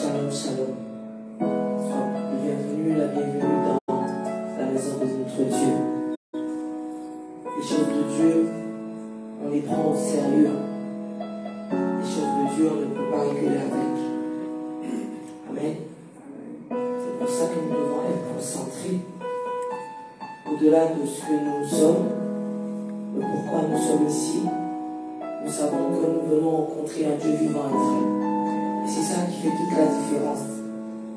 Shalom, shalom. Sois la bienvenue dans la maison de notre Dieu. Les choses de Dieu, on les prend au sérieux. Les choses de Dieu, on ne peut pas rigoler avec. Amen. C'est pour ça que nous devons être concentrés au-delà de ce que nous sommes, de pourquoi nous sommes ici. Nous savons que nous venons rencontrer un Dieu vivant et vrai. Et c'est ça qui fait toute la différence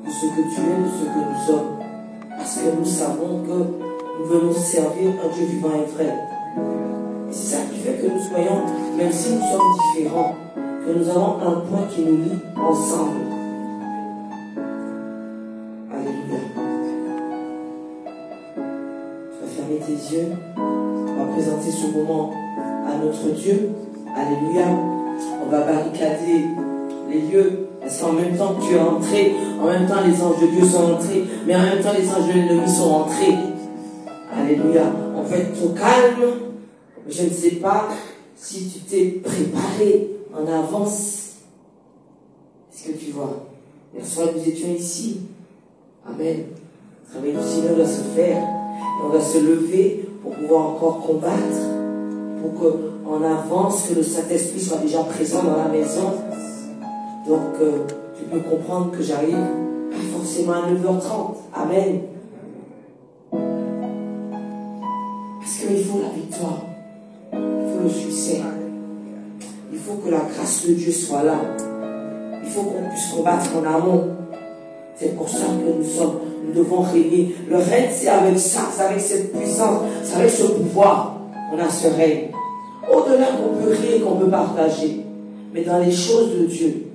de ce que tu es, de ce que nous sommes. Parce que nous savons que nous venons servir un Dieu vivant et vrai. Et c'est ça qui fait que nous soyons, même si nous sommes différents, que nous avons un point qui nous lie ensemble. Alléluia. Tu vas fermer tes yeux. On va présenter ce moment à notre Dieu. Alléluia. On va barricader les lieux. Parce qu'en même temps que tu es entré, en même temps les anges de Dieu sont entrés, mais en même temps les anges de l'ennemi sont entrés. Alléluia. On va être au calme. Je ne sais pas si tu t'es préparé en avance. Est-ce que tu vois? Hier soir, nous étions ici. Amen. Le travail du Seigneur doit se faire. Et on doit se lever pour pouvoir encore combattre. Pour qu'on avance, que le Saint-Esprit soit déjà présent dans la maison. Donc, tu peux comprendre que j'arrive pas forcément à 9h30. Amen. Parce qu'il faut la victoire. Il faut le succès. Il faut que la grâce de Dieu soit là. Il faut qu'on puisse combattre en amont. C'est pour ça que nous devons régner. Le règne, c'est avec ça, c'est avec cette puissance, c'est avec ce pouvoir qu'on a ce règne. Au-delà qu'on peut rire, qu'on peut partager. Mais dans les choses de Dieu,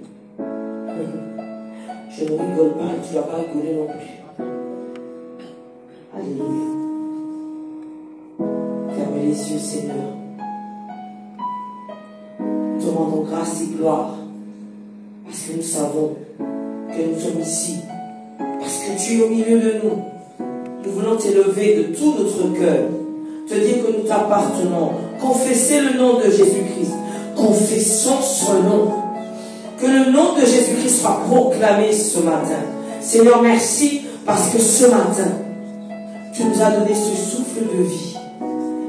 je ne rigole pas et tu ne vas pas rigoler non plus. Alléluia. Ferme les yeux, Seigneur. Nous te rendons grâce et gloire. Parce que nous savons que nous sommes ici. Parce que tu es au milieu de nous. Nous voulons t'élever de tout notre cœur. Te dire que nous t'appartenons. Confesser le nom de Jésus-Christ. Confessons son nom. Que le nom de Jésus-Christ soit proclamé ce matin. Seigneur, merci parce que ce matin, tu nous as donné ce souffle de vie.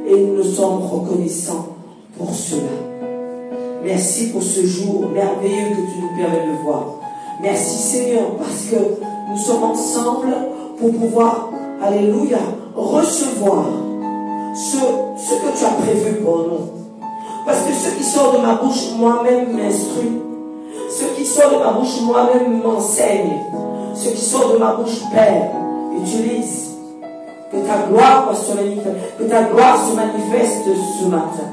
Et nous nous sommes reconnaissants pour cela. Merci pour ce jour merveilleux que tu nous permets de voir. Merci Seigneur parce que nous sommes ensemble pour pouvoir, alléluia, recevoir ce que tu as prévu pour nous. Parce que ce qui sort de ma bouche, moi-même m'instruit. Ce qui sort de ma bouche, moi-même m'enseigne. Ce qui sort de ma bouche, Père, utilise. Que ta gloire se manifeste ce matin.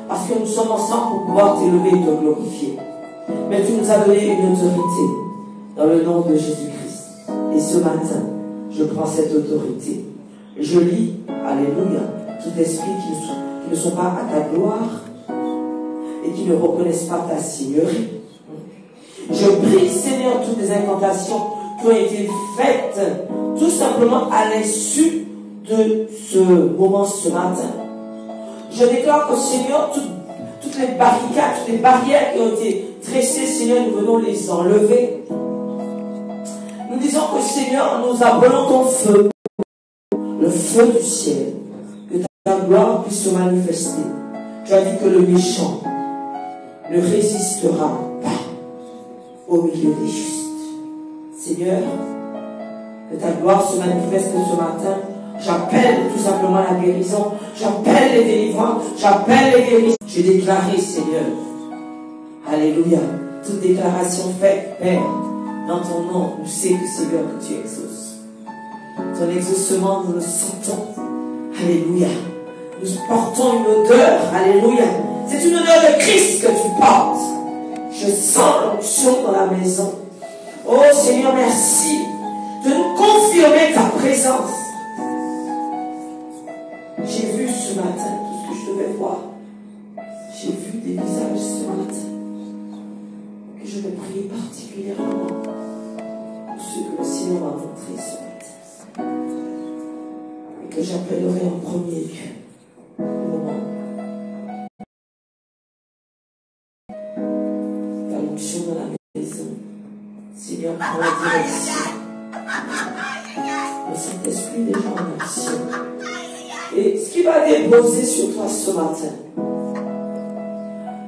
Parce que nous sommes ensemble pour pouvoir t'élever et te glorifier. Mais tu nous as donné une autorité dans le nom de Jésus-Christ. Et ce matin, je prends cette autorité. Je lis, alléluia, tout esprit qui ne sont pas à ta gloire et qui ne reconnaissent pas ta seigneurie. Je prie, Seigneur, toutes les incantations qui ont été faites tout simplement à l'issue de ce moment ce matin. Je déclare que, Seigneur, toutes les barricades, toutes les barrières qui ont été dressées, Seigneur, nous venons les enlever. Nous disons que, Seigneur, nous appelons ton feu, le feu du ciel, que ta gloire puisse se manifester. Tu as dit que le méchant ne résistera pas au milieu des justes. Seigneur, que ta gloire se manifeste ce matin. J'appelle tout simplement la guérison. J'appelle les délivrances. J'appelle les guérisons. J'ai déclaré, Seigneur. Alléluia. Toute déclaration faite, Père, dans ton nom, nous savons que Seigneur, que tu exauces. Ton exaucement, nous le sentons. Alléluia. Nous portons une odeur. Alléluia. C'est une odeur de Christ que tu portes. Je sens l'onction dans la maison. Oh Seigneur, merci de nous confirmer ta présence. J'ai vu ce matin tout ce que je devais voir. J'ai vu des visages ce matin que je vais prier particulièrement pour ceux que le Seigneur m'a montré ce matin et que j'appellerai en premier lieu au moment ta l'onction dans la maison. Seigneur prend la direction. Le Saint-Esprit est déjà en action. Et ce qui va déposer sur toi ce matin,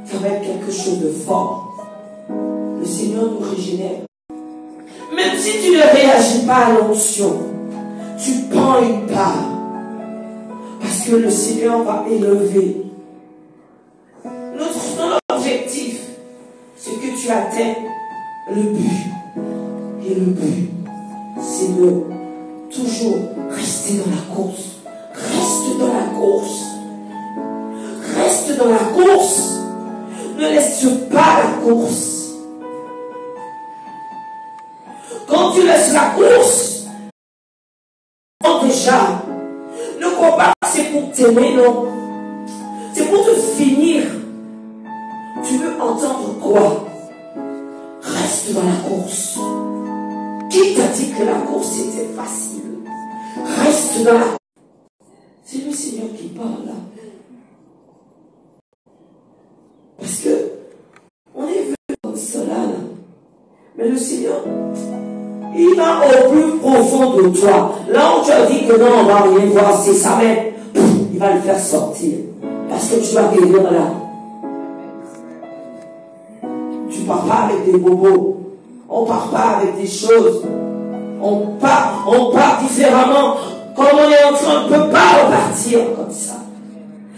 ça va être quelque chose de fort. Le Seigneur nous régénère. Même si tu ne réagis pas à l'onction, tu prends une part. Parce que le Seigneur va élever. Notre objectif, c'est que tu atteignes le but. Et le but, c'est de toujours rester dans la course. Reste dans la course. Reste dans la course. Ne laisse pas la course. Quand tu laisses la course, déjà, ne crois pas que c'est pour t'aimer, non. C'est pour te finir. Tu veux entendre quoi? Reste dans la course. Qui t'a dit que la course était facile? Reste dans la course. C'est le Seigneur qui parle là. Parce que on est venu comme cela là. Mais le Seigneur, il va au plus profond de toi. Là où tu as dit que non, on va rien voir, c'est ça même. Il va le faire sortir. Parce que tu vas guérir là. Tu ne pars pas avec des bobos. On ne part pas avec des choses. On part différemment. Comme on est en train, on ne peut pas repartir comme ça.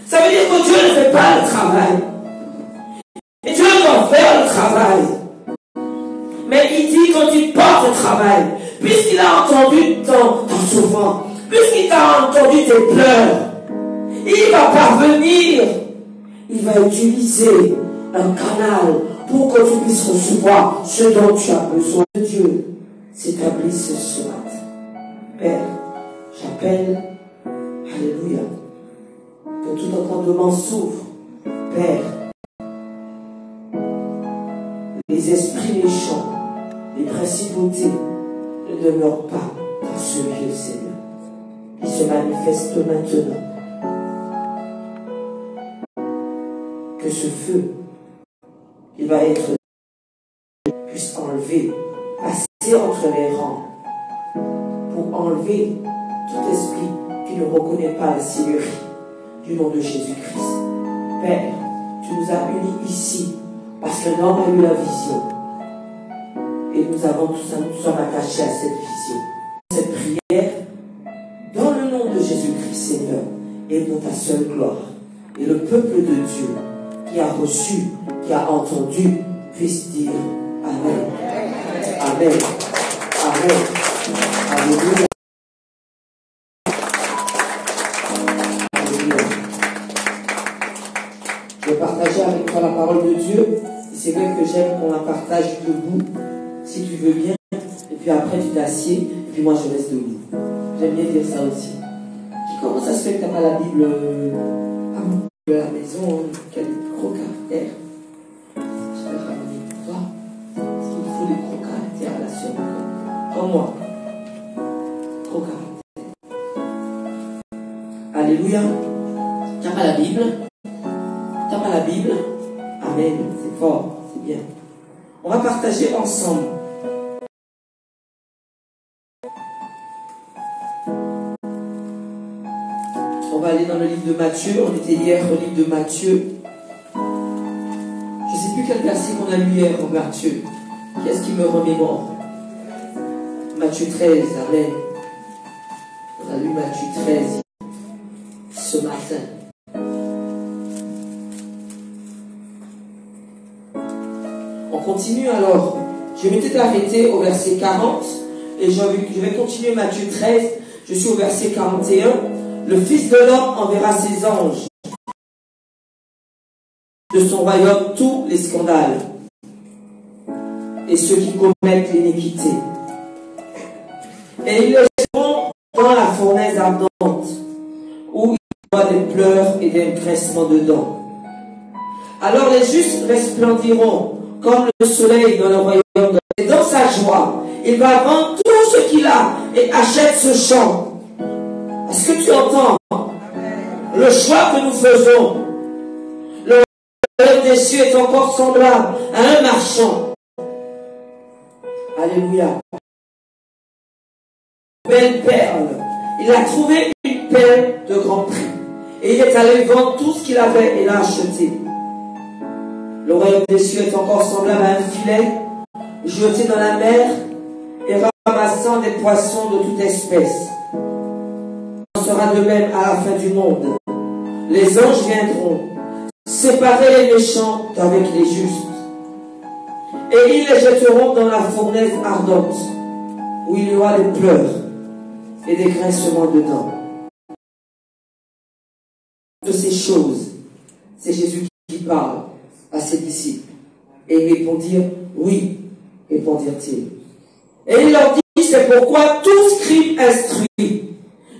Ça veut dire que Dieu ne fait pas le travail. Et Dieu doit faire le travail. Mais il dit quand il porte le travail, puisqu'il a entendu ton souffrance, puisqu'il t'a entendu tes pleurs, il va parvenir. Il va utiliser un canal pour que tu puisses recevoir ce dont tu as besoin. Dieu s'établisse ce matin. Père, j'appelle, alléluia, que tout entendement s'ouvre. Père, les esprits méchants, les principautés ne demeurent pas dans ce lieu, Seigneur. Ils se manifestent maintenant. Que ce feu, il va être, puisse enlever, passer entre les rangs, pour enlever tout esprit qui ne reconnaît pas la Seigneurie du nom de Jésus-Christ. Père, tu nous as unis ici parce que l'homme a eu la vision. Et nous avons tous nous sommes attachés à cette vision. Cette prière, dans le nom de Jésus-Christ, Seigneur, est pour ta seule gloire. Et le peuple de Dieu qui a reçu, qui a entendu, puisse dire Amen. Amen. Amen. Alléluia. Alléluia. Je vais partager avec toi la parole de Dieu. Et c'est vrai que j'aime qu'on la partage debout, si tu veux bien. Et puis après, tu t'assieds. Et puis moi, je reste debout. J'aime bien dire ça aussi. Comment ça se fait que tu n'as pas la Bible à la maison? Quel gros caractère. Je vais ramener pour toi. Parce qu'il faut des gros caractères à la sœur. Comme moi. Gros caractère. Alléluia. Tu n'as pas la Bible? Tu n'as pas la Bible? Amen. C'est fort. C'est bien. On va partager ensemble. On va aller dans le livre de Matthieu. On était hier au livre de Matthieu. Je ne sais plus quel verset qu'on a lu hier en Matthieu. Qu'est-ce qui me remémore? Matthieu 13, amen. On a lu Matthieu 13 ce matin. On continue alors. Je m'étais arrêté au verset 40 et je vais continuer Matthieu 13. Je suis au verset 41. Le Fils de l'homme enverra ses anges de son royaume tous les scandales et ceux qui commettent l'iniquité. Et ils les jetteront dans la fournaise ardente, où il y aura des pleurs et des grincements de dents. Alors les justes resplendiront comme le soleil dans le royaume de Dieu. Et dans sa joie, il va vendre tout ce qu'il a et achète ce champ. Est-ce que tu entends? Le choix que nous faisons, le royaume des cieux est encore semblable à un marchand. Alléluia. Belle perle. Il a trouvé une perle de grand prix. Et il est allé vendre tout ce qu'il avait et l'a acheté. Le royaume des cieux est encore semblable à un filet jeté dans la mer et ramassant des poissons de toute espèce. Ce sera de même à la fin du monde. Les anges viendront séparer les méchants d'avec les justes. Et ils les jetteront dans la fournaise ardente, où il y aura des pleurs et des grincements dedans. De ces choses, c'est Jésus qui parle à ses disciples. Et ils répondirent, oui, répondirent-ils. Et il leur dit, c'est pourquoi tout scribe instruit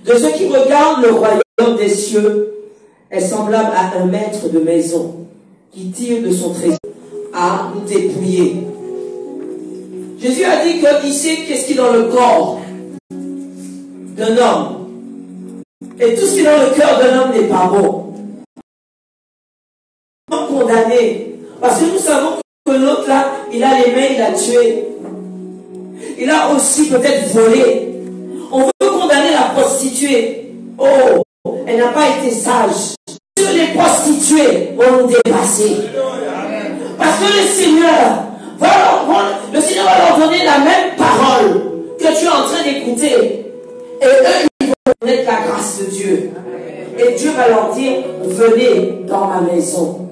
de ceux qui regardent le royaume des cieux est semblable à un maître de maison qui tire de son trésor à nous dépouiller. Jésus a dit qu'il sait qu'est-ce qui est dans le corps d'un homme. Et tout ce qui est dans le cœur d'un homme n'est pas bon. Condamné. Parce que nous savons que l'autre là, il a les mains, il a tué. Il a aussi peut-être volé. On veut condamner la prostituée. Oh, elle n'a pas été sage. Les prostituées vont nous dépasser. Parce que le Seigneur va leur donner la même parole que tu es en train d'écouter. Et eux, ils vont connaître la grâce de Dieu. Et Dieu va leur dire, venez dans ma maison.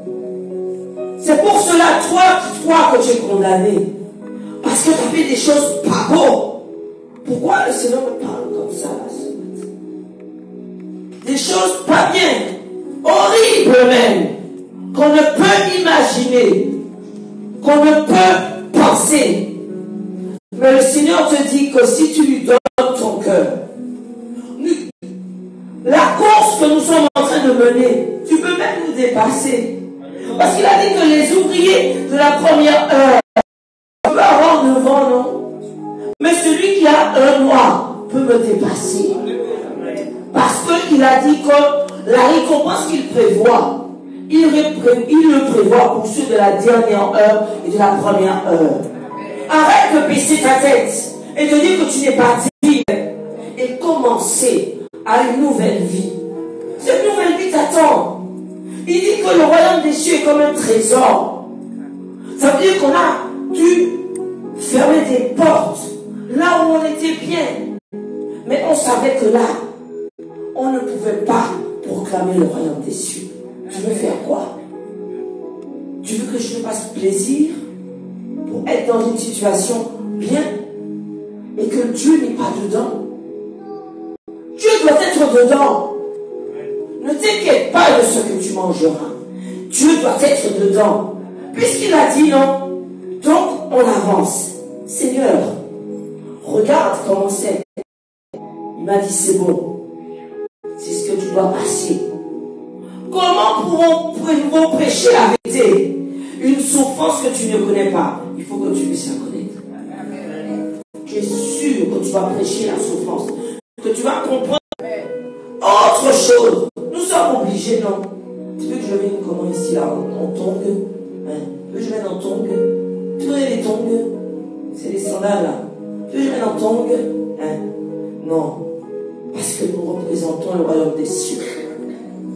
C'est pour cela, toi qui crois que tu es condamné. Parce que tu as fait des choses pas beaux. Pourquoi le Seigneur me parle comme ça là, ce matin? Des choses pas bien. Horrible même, qu'on ne peut imaginer, qu'on ne peut penser. Mais le Seigneur te dit que si tu lui donnes ton cœur, la course que nous sommes en train de mener, tu peux même nous dépasser. Parce qu'il a dit que les ouvriers de la première heure peuvent avoir 9 ans, non? Mais celui qui a 1 mois peut me dépasser. Parce qu'il a dit que la récompense qu'il prévoit, il le prévoit pour ceux de la dernière heure et de la première heure. Arrête de baisser ta tête et de dire que tu n'es pas digne et commencer à une nouvelle vie. Cette nouvelle vie t'attend. Il dit que le royaume des cieux est comme un trésor. Ça veut dire qu'on a dû fermer des portes là où on était bien. Mais on savait que là, on ne pouvait pas proclamer le royaume des cieux. Tu veux faire quoi? Tu veux que je te fasse plaisir pour être dans une situation bien et que Dieu n'est pas dedans? Dieu doit être dedans. Ne t'inquiète pas de ce que tu mangeras. Dieu doit être dedans. Puisqu'il a dit non, donc on avance. Seigneur, regarde comment c'est. Il m'a dit c'est bon. C'est ce que tu dois passer. Comment pouvons prêcher la vérité? Une souffrance que tu ne connais pas. Il faut que tu puisses la connaître. Tu es sûr que tu vas prêcher la souffrance. Que tu vas comprendre autre chose. Nous sommes obligés, non? Tu veux que je vienne comment ici, là, en tongue? Hein? Tu veux que je vienne en tongue? Tu connais les tongues? C'est les sandales, là. Tu veux que je vienne en tongue? Hein? Non. Parce que nous représentons le royaume des cieux.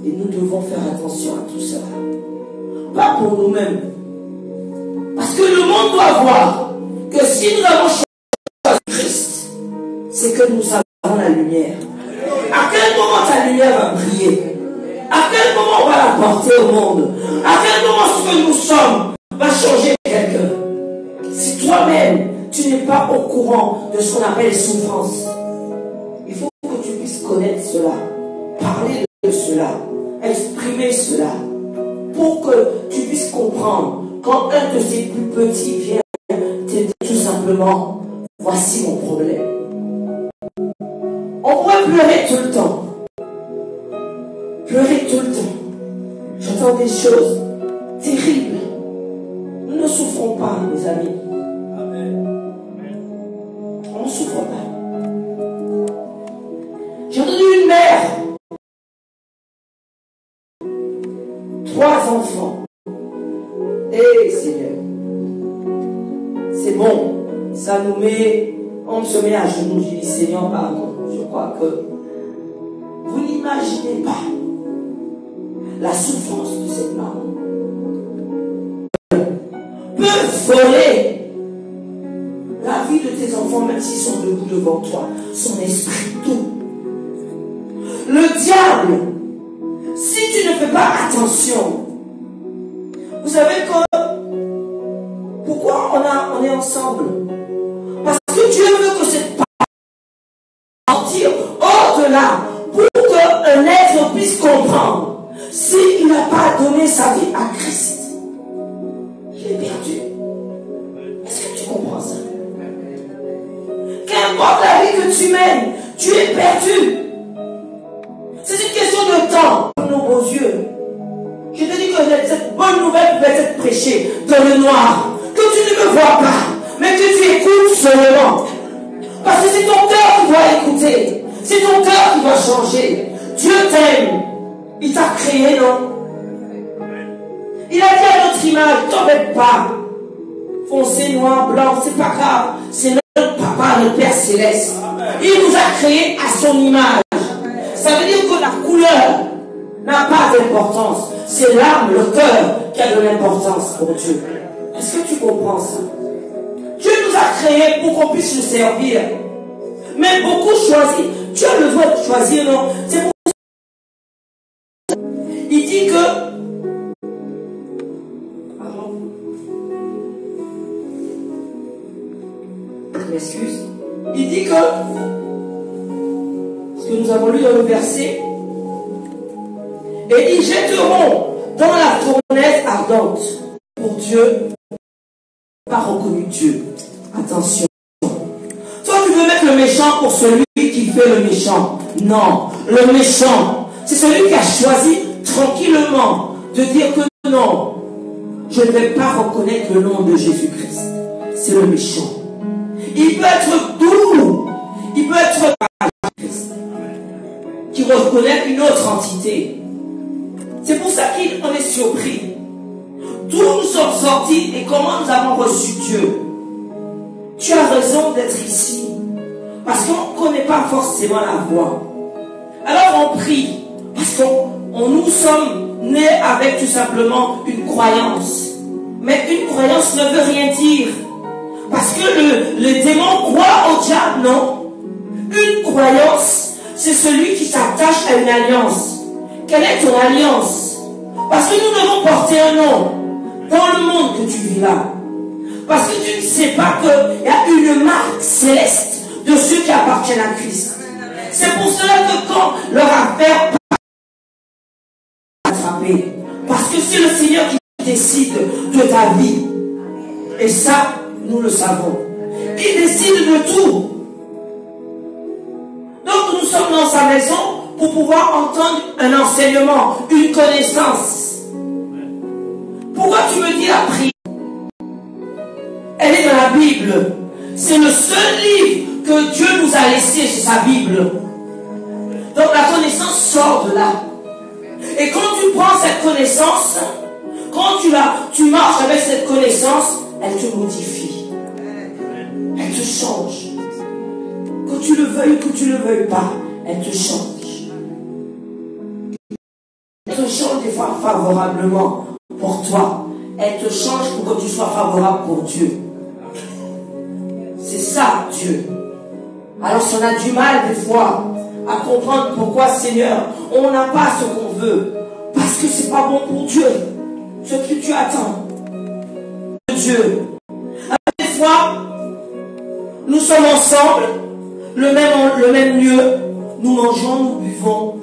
Et nous devons faire attention à tout ça. Pas pour nous-mêmes. Parce que le monde doit voir que si nous avons choisi Christ, c'est que nous avons la lumière. À quel moment ta lumière va briller? À quel moment on va la porter au monde? À quel moment ce que nous sommes va changer quelqu'un? Si toi-même, tu n'es pas au courant de ce qu'on appelle souffrance, il faut que tu puisses connaître cela, parler de cela, exprimer cela, pour que tu puisses comprendre quand un de ces plus petits vient te dire tout simplement, voici mon problème. On pourrait pleurer tout le temps. Pleurer tout le temps. J'entends des choses terribles. Nous ne souffrons pas, mes amis. On ne souffre pas. J'ai entendu une mère. 3 enfants. Eh Seigneur. C'est bon. Ça nous met Et on se met à genoux. Je dis, Seigneur, pardon. Je crois que vous n'imaginez pas la souffrance de cette maman. Peut voler la vie de tes enfants, même s'ils sont debout devant toi. Son esprit, tout. Le diable, si tu ne fais pas attention, vous savez que pourquoi on est ensemble? Parce que Dieu veut que cette parole sortir au-delà pour qu'un être puisse comprendre. S'il n'a pas donné sa vie à Christ, il est perdu. Est-ce que tu comprends ça? Qu'importe la vie que tu mènes, tu es perdu. C'est une question de temps pour nos beaux yeux. Je te dis que cette bonne nouvelle peut être prêchée dans le noir, que tu ne me vois pas, mais que tu écoutes seulement. Parce que c'est ton cœur qui doit écouter, c'est ton cœur qui doit changer. Dieu t'aime, il t'a créé, non? Il a dit à notre image, t'embête pas. Foncé, noir, blanc, c'est pas grave. C'est notre papa, notre Père Céleste. Il nous a créés à son image. Ça veut dire que la couleur n'a pas d'importance. C'est l'âme, le cœur qui a de l'importance pour Dieu. Est-ce que tu comprends ça? Dieu nous a créés pour qu'on puisse le servir. Mais beaucoup choisissent. Tu as le droit de choisir, non? C'est pour ça. Il dit que m'excuse. Il dit que ce que nous avons lu dans le verset, et ils jetteront dans la fournaise ardente. Pour Dieu, pas reconnu Dieu. Attention. Toi, tu veux mettre le méchant pour celui qui fait le méchant. Non, le méchant, c'est celui qui a choisi tranquillement de dire que non, je ne vais pas reconnaître le nom de Jésus-Christ. C'est le méchant. Il peut être doux, il peut être qui reconnaît une autre entité. C'est pour ça qu'on est surpris. D'où nous sommes sortis et comment nous avons reçu Dieu. Tu as raison d'être ici, parce qu'on ne connaît pas forcément la voie. Alors on prie, parce qu'on nous sommes nés avec tout simplement une croyance. Mais une croyance ne veut rien dire. Parce que le démon croit au diable, non? Une croyance, c'est celui qui s'attache à une alliance. Quelle est ton alliance? Parce que nous devons porter un nom dans le monde que tu vis là. Parce que tu ne sais pas qu'il y a une marque céleste de ceux qui appartiennent à Christ. C'est pour cela que quand leur affaire attraper, parce que c'est le Seigneur qui décide de ta vie. Et ça, nous le savons. Il décide de tout. Donc nous sommes dans sa maison pour pouvoir entendre un enseignement, une connaissance. Pourquoi tu me dis la prière? Elle est dans la Bible. C'est le seul livre que Dieu nous a laissé, c'est sa Bible. Donc la connaissance sort de là. Et quand tu prends cette connaissance, quand tu marches avec cette connaissance, elle te modifie. Elle te change. Que tu le veuilles ou que tu ne le veuilles pas, elle te change. Elle te change des fois favorablement pour toi. Elle te change pour que tu sois favorable pour Dieu. C'est ça, Dieu. Alors si on a du mal des fois à comprendre pourquoi, Seigneur, on n'a pas ce qu'on veut, parce que c'est pas bon pour Dieu, ce que tu attends de Dieu. Alors, des fois, nous sommes ensemble, le même lieu, nous mangeons, nous buvons,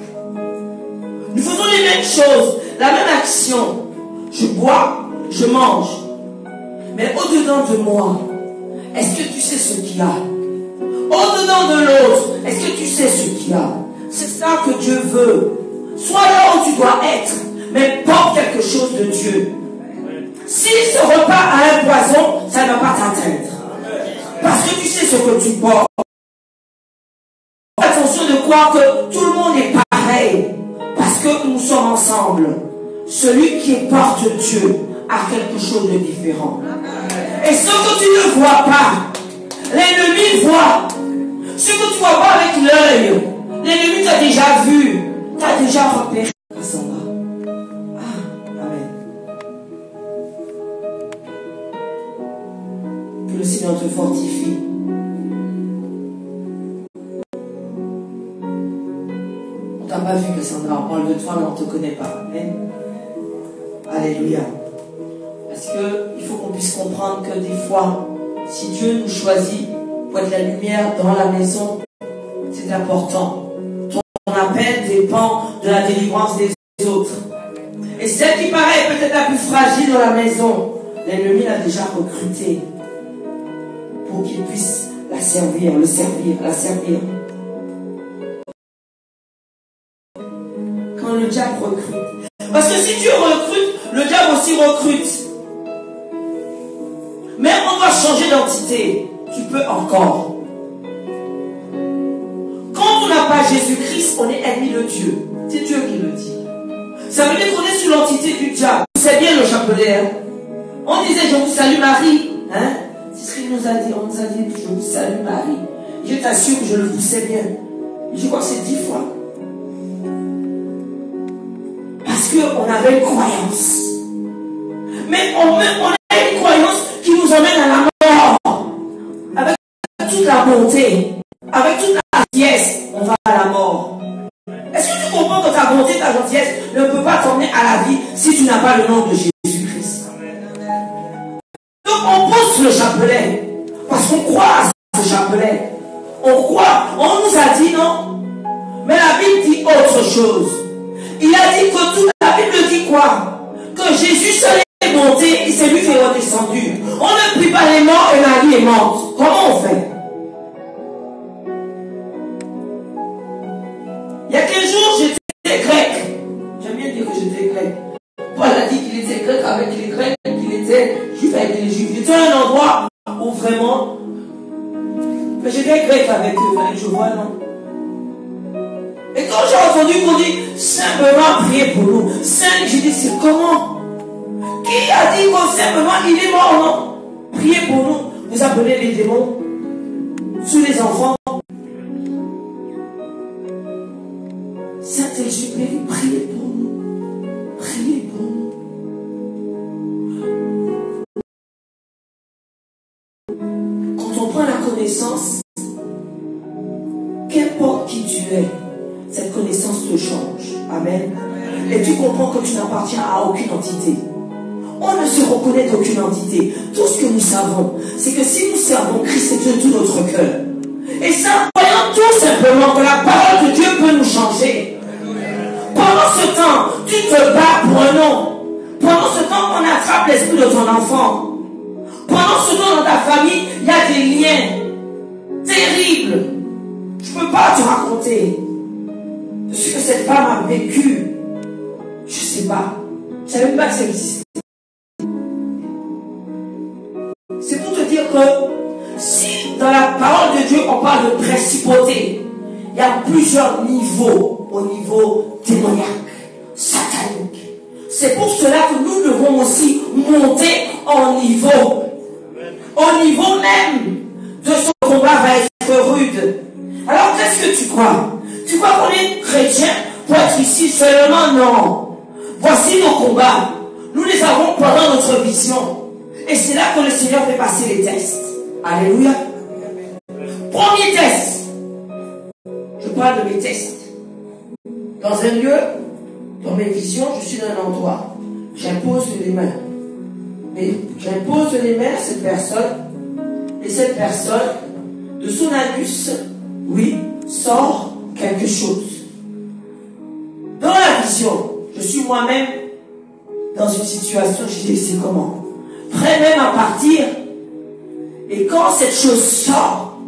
nous faisons les mêmes choses, la même action. Je bois, je mange, mais au-dedans de moi, est-ce que tu sais ce qu'il y a? Au-dedans de l'autre, est-ce que tu sais ce qu'il y a? C'est ça que Dieu veut. Sois là où tu dois être, mais porte quelque chose de Dieu. Si ce repas a un poison, ça ne va pas t'atteindre. Parce que tu sais ce que tu portes. Attention de croire que tout le monde est pareil. Parce que nous sommes ensemble. Celui qui porte Dieu a quelque chose de différent. Et ce que tu ne vois pas, L'ennemi voit. Ce que tu ne vois pas avec l'œil, l'ennemi t'a déjà vu, t'a déjà repéré. Amen. Que le Seigneur te fortifie. On t'a pas vu, Cassandra. On parle de toi, mais on ne te connaît pas. Amen. Alléluia. Parce qu'il faut qu'on puisse comprendre que des fois, si Dieu nous choisit pour être la lumière dans la maison, c'est important. Ton appel dépend de la délivrance des autres. Et celle qui paraît peut-être la plus fragile dans la maison, l'ennemi l'a déjà recrutée pour qu'il puisse la servir, la servir. Quand le diable recrute. Parce que si Dieu recrute, le diable aussi recrute. Mais on doit changer d'entité. Tu peux encore. Quand on n'a pas Jésus-Christ, on est ennemi de Dieu. C'est Dieu qui le dit. Ça veut dire qu'on est sous l'entité du diable. C'est bien le chapelet. Hein? On disait je vous salue Marie. Hein? C'est ce qu'il nous a dit. On nous a dit je vous salue Marie. Je t'assure que je le poussais bien. Je crois que c'est 10 fois. Parce qu'on avait une croyance. Mais on a une croyance qui nous emmène à la mort. Avec toute la bonté, avec toute la gentillesse, on va à la mort. Est-ce que tu comprends que ta bonté, ta gentillesse ne peut pas t'emmener à la vie si tu n'as pas le nom de Jésus-Christ? Donc on pose le chapelet parce qu'on croit à ce chapelet. On croit, on nous a dit non. Mais la Bible dit autre chose. Il a dit que toute la Bible dit quoi? Que Jésus seul est monté et c'est lui qui est redescendu. On ne prie pas les morts et Marie est morte. Comment on fait? Il y a 15 jours, j'étais grec. J'aime bien dire que j'étais grec. Paul a dit qu'il était grec avec les grecs, qu'il était juif avec les juifs. J'étais à un endroit où vraiment... Mais j'étais grec avec eux, je vois, non? Et quand j'ai entendu qu'on dit simplement prier pour nous, j'ai dit c'est comment? Qui a dit que simplement il est mort, non? Priez pour nous. Vous appelez les démons sous les enfants. Saint-Exupéry, priez pour nous. Priez pour nous. Quand on prend la connaissance, qu'importe qui tu es, cette connaissance te change. Amen. Et tu comprends que tu n'appartiens à aucune entité. On ne se reconnaît d'aucune entité. Tout ce que nous savons, c'est que si nous servons Christ de tout notre cœur, et ça, voyons tout simplement que la parole de Dieu peut nous changer. Pendant ce temps, tu te bats pour un nom. Pendant ce temps, on attrape l'esprit de ton enfant. Pendant ce temps, dans ta famille, il y a des liens terribles. Je ne peux pas te raconter ce que cette femme a vécu. Je ne sais pas. Je ne savais pas que ça existait. C'est pour te dire que si dans la parole de Dieu on parle de principauté, il y a plusieurs niveaux au niveau démoniaque, satanique. C'est pour cela que nous devons aussi monter en niveau. Au niveau même de ce combat va être rude. Alors qu'est-ce que tu crois? Tu crois qu'on est chrétien pour être ici seulement? Non. Voici nos combats. Nous les avons pendant notre vision. Et c'est là que le Seigneur fait passer les tests. Alléluia. Premier test. Je parle de mes tests. Dans un lieu, dans mes visions, je suis dans un endroit. J'impose les mains. Mais j'impose les mains à cette personne. Et cette personne, de son anus, oui, sort quelque chose. Dans la vision, je suis moi-même dans une situation, je dis, c'est comment? Prêt même à partir. Et quand cette chose sort,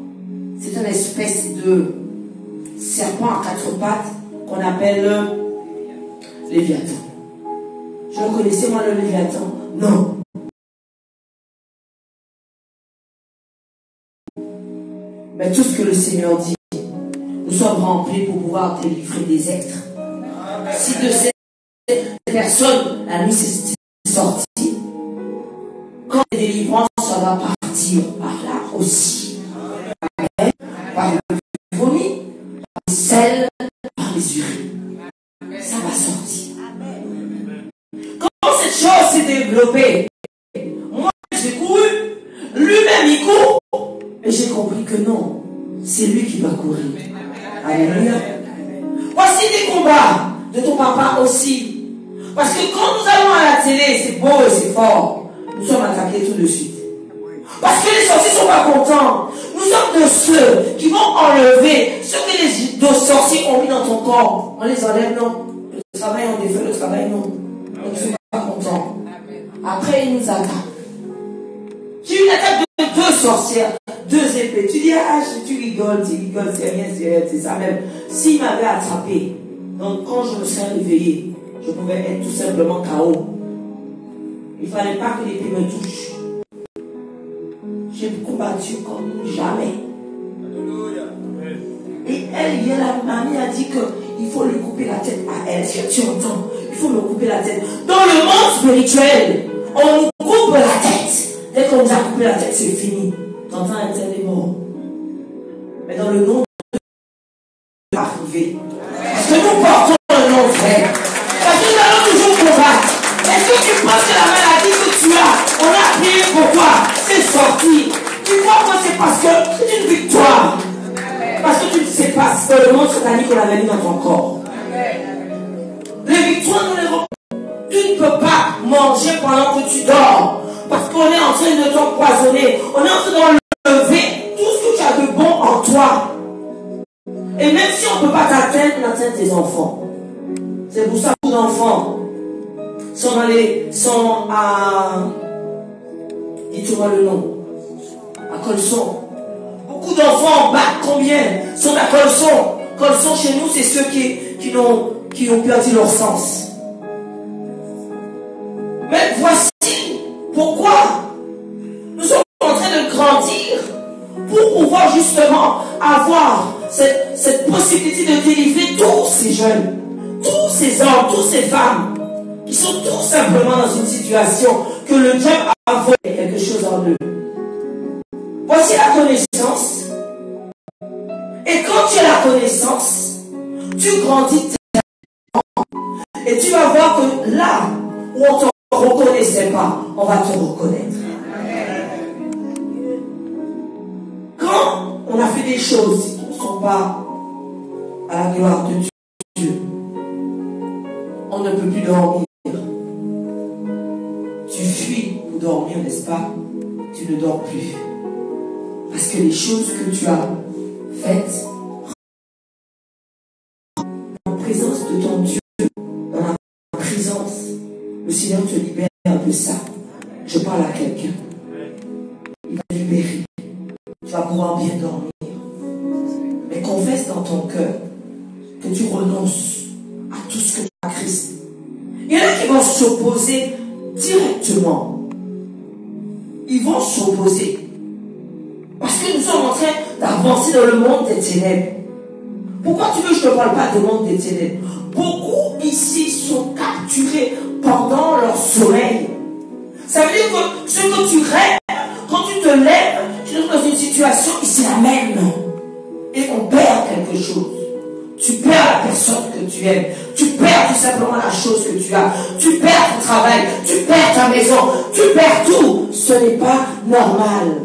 c'est une espèce de serpent à 4 pattes qu'on appelle Léviathan. Je le connaissais moi le Léviathan? Non. Mais tout ce que le Seigneur dit, nous sommes remplis pour pouvoir délivrer des êtres. Si de ces personnes, la nuit s'est sortie, quand la délivrance, ça va partir par là aussi. développé. Moi, j'ai couru. Lui-même, il court. Et j'ai compris que non. C'est lui qui va courir. Alléluia. Voici des combats de ton papa aussi. Parce que quand nous allons à la télé, c'est beau et c'est fort. Nous sommes attaqués tout de suite. Parce que les sorciers ne sont pas contents. Nous sommes de ceux qui vont enlever ce que les sorciers ont mis dans ton corps. On les enlève, non. Le travail, on défait le travail, non. On ne sont pas contents. Après, ils nous attaquent. J'ai eu une attaque de 2 sorcières, 2 épées. Tu dis, ah, tu rigoles, c'est rien, c'est ça même. S'il m'avait attrapé, donc quand je me serais réveillé, je pouvais être tout simplement KO. Il ne fallait pas que l'épée me touche. J'ai combattu comme jamais. Et elle, la mamie a dit qu'il faut lui couper la tête à elle. Est-ce que tu entends? Il faut me couper la tête. Dans le monde spirituel, on nous coupe la tête. Dès qu'on nous a coupé la tête, c'est fini. T'entends, elle est mort. Mais dans le nom de Dieu, arriver. Parce que nous portons un nom vrai. Parce que nous allons toujours combattre. Est-ce que tu penses que la maladie que tu as, on a prié pour toi, c'est sorti? Tu crois que c'est parce que c'est une victoire? Parce que tu ne sais pas ce que le monde satanique qu'on avait mis dans ton corps. Les victoires, nous les reprenons. Tu ne peux pas manger pendant que tu dors. Parce qu'on est en train de t'empoisonner. On est en train d'enlever tout ce que tu as de bon en toi. Et même si on ne peut pas t'atteindre, on atteint tes enfants. C'est pour ça que beaucoup d'enfants sont à... Dis-moi le nom. À Colson. Beaucoup d'enfants en bac, combien sont à Colson? Colson chez nous, c'est ceux qui ont perdu leur sens. Mais voici pourquoi nous sommes en train de grandir pour pouvoir justement avoir cette possibilité de délivrer tous ces jeunes, tous ces hommes, toutes ces femmes qui sont tout simplement dans une situation que le diable a volé quelque chose en eux. Voici la connaissance. Et quand tu as la connaissance, tu grandis tellement. Et tu vas voir que là où on ne te reconnaissait pas, on va te reconnaître. Quand on a fait des choses qui ne sont pas à la gloire de Dieu, on ne peut plus dormir. Tu fuis pour dormir, n'est-ce pas? Tu ne dors plus. Parce que les choses que tu as faites en présence de ton Dieu, dans la présence, le Seigneur te libère de ça. Je parle à quelqu'un. Il va te libérer. Tu vas pouvoir bien dormir. Mais confesse dans ton cœur que tu renonces à tout ce que tu as Christ. Il y en a qui vont s'opposer directement. Ils vont s'opposer. Parce que nous sommes en train d'avancer dans le monde des ténèbres. Pourquoi tu veux que je ne te parle pas du monde des ténèbres? Beaucoup ici sont capturés pendant leur sommeil. Ça veut dire que ce que tu rêves, quand tu te lèves, tu es dans une situation et c'est la même. Et on perd quelque chose. Tu perds la personne que tu aimes. Tu perds tout simplement la chose que tu as. Tu perds ton travail. Tu perds ta maison. Tu perds tout. Ce n'est pas normal.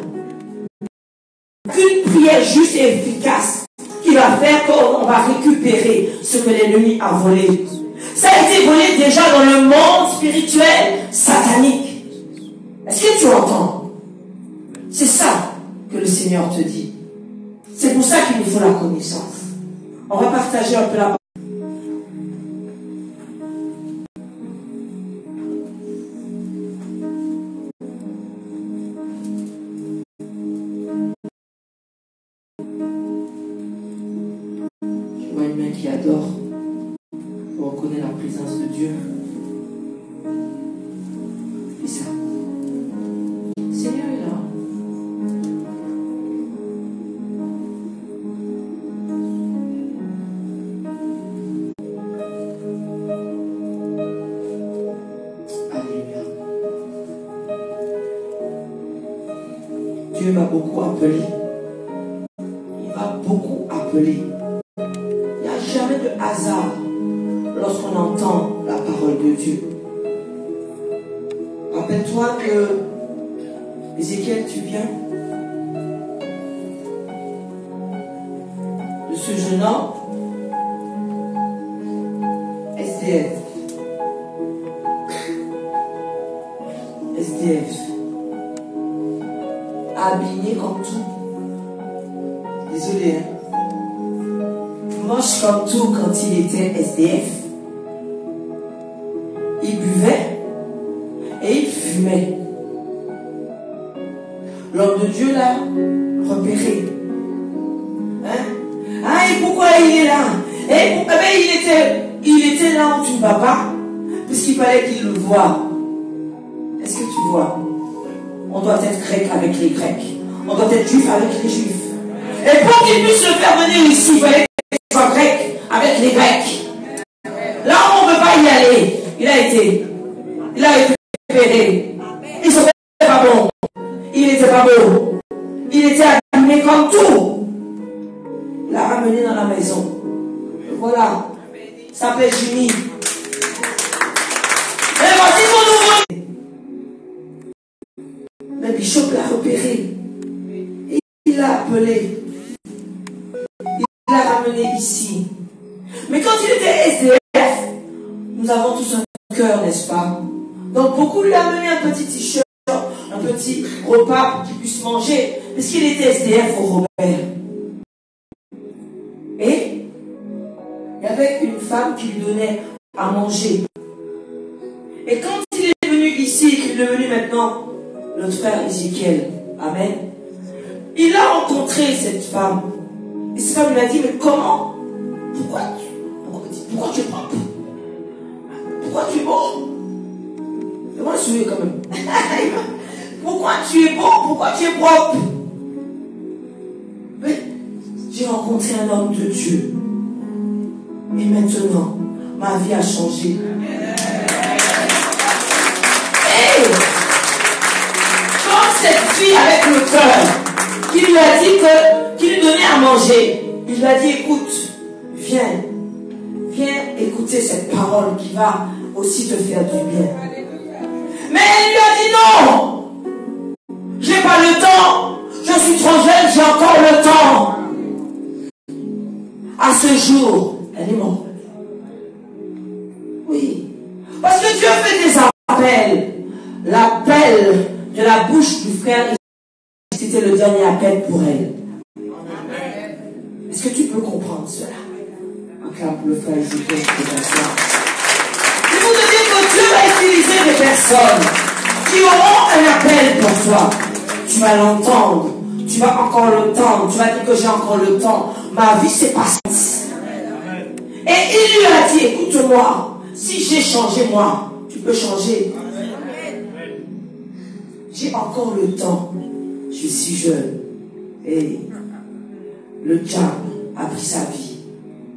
Qu'une prière juste et efficace qui va faire qu'on va récupérer ce que l'ennemi a volé. Ça a été volé déjà dans le monde spirituel satanique. Est-ce que tu entends? C'est ça que le Seigneur te dit. C'est pour ça qu'il nous faut la connaissance. On va partager un peu la parole. Je vois une main qui adore. On reconnaît la présence de Dieu. Et ça. Le Seigneur est là. Dieu m'a beaucoup appelé. Il m'a beaucoup appelé. Il n'y a jamais de hasard lorsqu'on entend la parole de Dieu. Rappelle-toi que, Ézéchiel, tu viens de ce jeune homme, SDF. Habillé comme tout. Désolé, hein. Moche comme tout quand il était SDF. Il buvait et il fumait. L'homme de Dieu l'a repéré. Hein? Ah, et pourquoi il est là? Il était là où tu ne vas pas, puisqu'il fallait qu'il le voie. Est-ce que tu vois? On doit être grec avec les Grecs. On doit être juif avec les Juifs. Et pour qu'il puisse le faire venir ici, il fallait qu'il soit grec avec les Grecs. Là où on ne veut pas y aller, il a été repéré. Il ne se fait pas bon. Il n'était pas beau. Il était abîmé comme tout. Il l'a ramené dans la maison. Et voilà. Ça s'appelle Jimmy. Et voici mon nouveau. Le bishop l'a repéré. Et il l'a appelé. Il l'a ramené ici. Mais quand il était SDF, nous avons tous un cœur, n'est-ce pas? Donc beaucoup lui ont amené un petit t-shirt, un petit repas pour qu'il puisse manger, parce qu'il était SDF au Robert. Et il y avait une femme qui lui donnait à manger. Et quand il est venu ici, qu'il est devenu maintenant notre frère Ézéchiel, amen, il a rencontré cette femme. Et cette femme lui a dit, mais comment? Pourquoi tu es propre? Pourquoi tu es beau? Et moi je suis quand même. Pourquoi tu es beau? Pourquoi tu es propre? Mais j'ai rencontré un homme de Dieu. Et maintenant, ma vie a changé. Et quand cette fille avec le cœur, qui lui a dit qu'il lui donnait à manger, il lui a dit, écoute, viens écouter cette parole qui va aussi te faire du bien. Mais elle lui a dit non, j'ai pas le temps, je suis trop jeune, j'ai encore le temps. À ce jour, elle est morte. Oui, parce que Dieu fait des appels. L'appel de la bouche du frère, c'était le dernier appel pour elle. Est-ce que tu peux comprendre cela? Acclame le frère Ézéchiel. Je vous dis que Dieu va utiliser des personnes qui auront un appel pour toi. Tu vas l'entendre. Tu vas encore l'entendre. Tu vas dire que j'ai encore le temps. Ma vie s'est passée. Et il lui a dit, écoute-moi, si j'ai changé moi, tu peux changer. J'ai encore le temps. Je suis jeune. Et le diable a pris sa vie.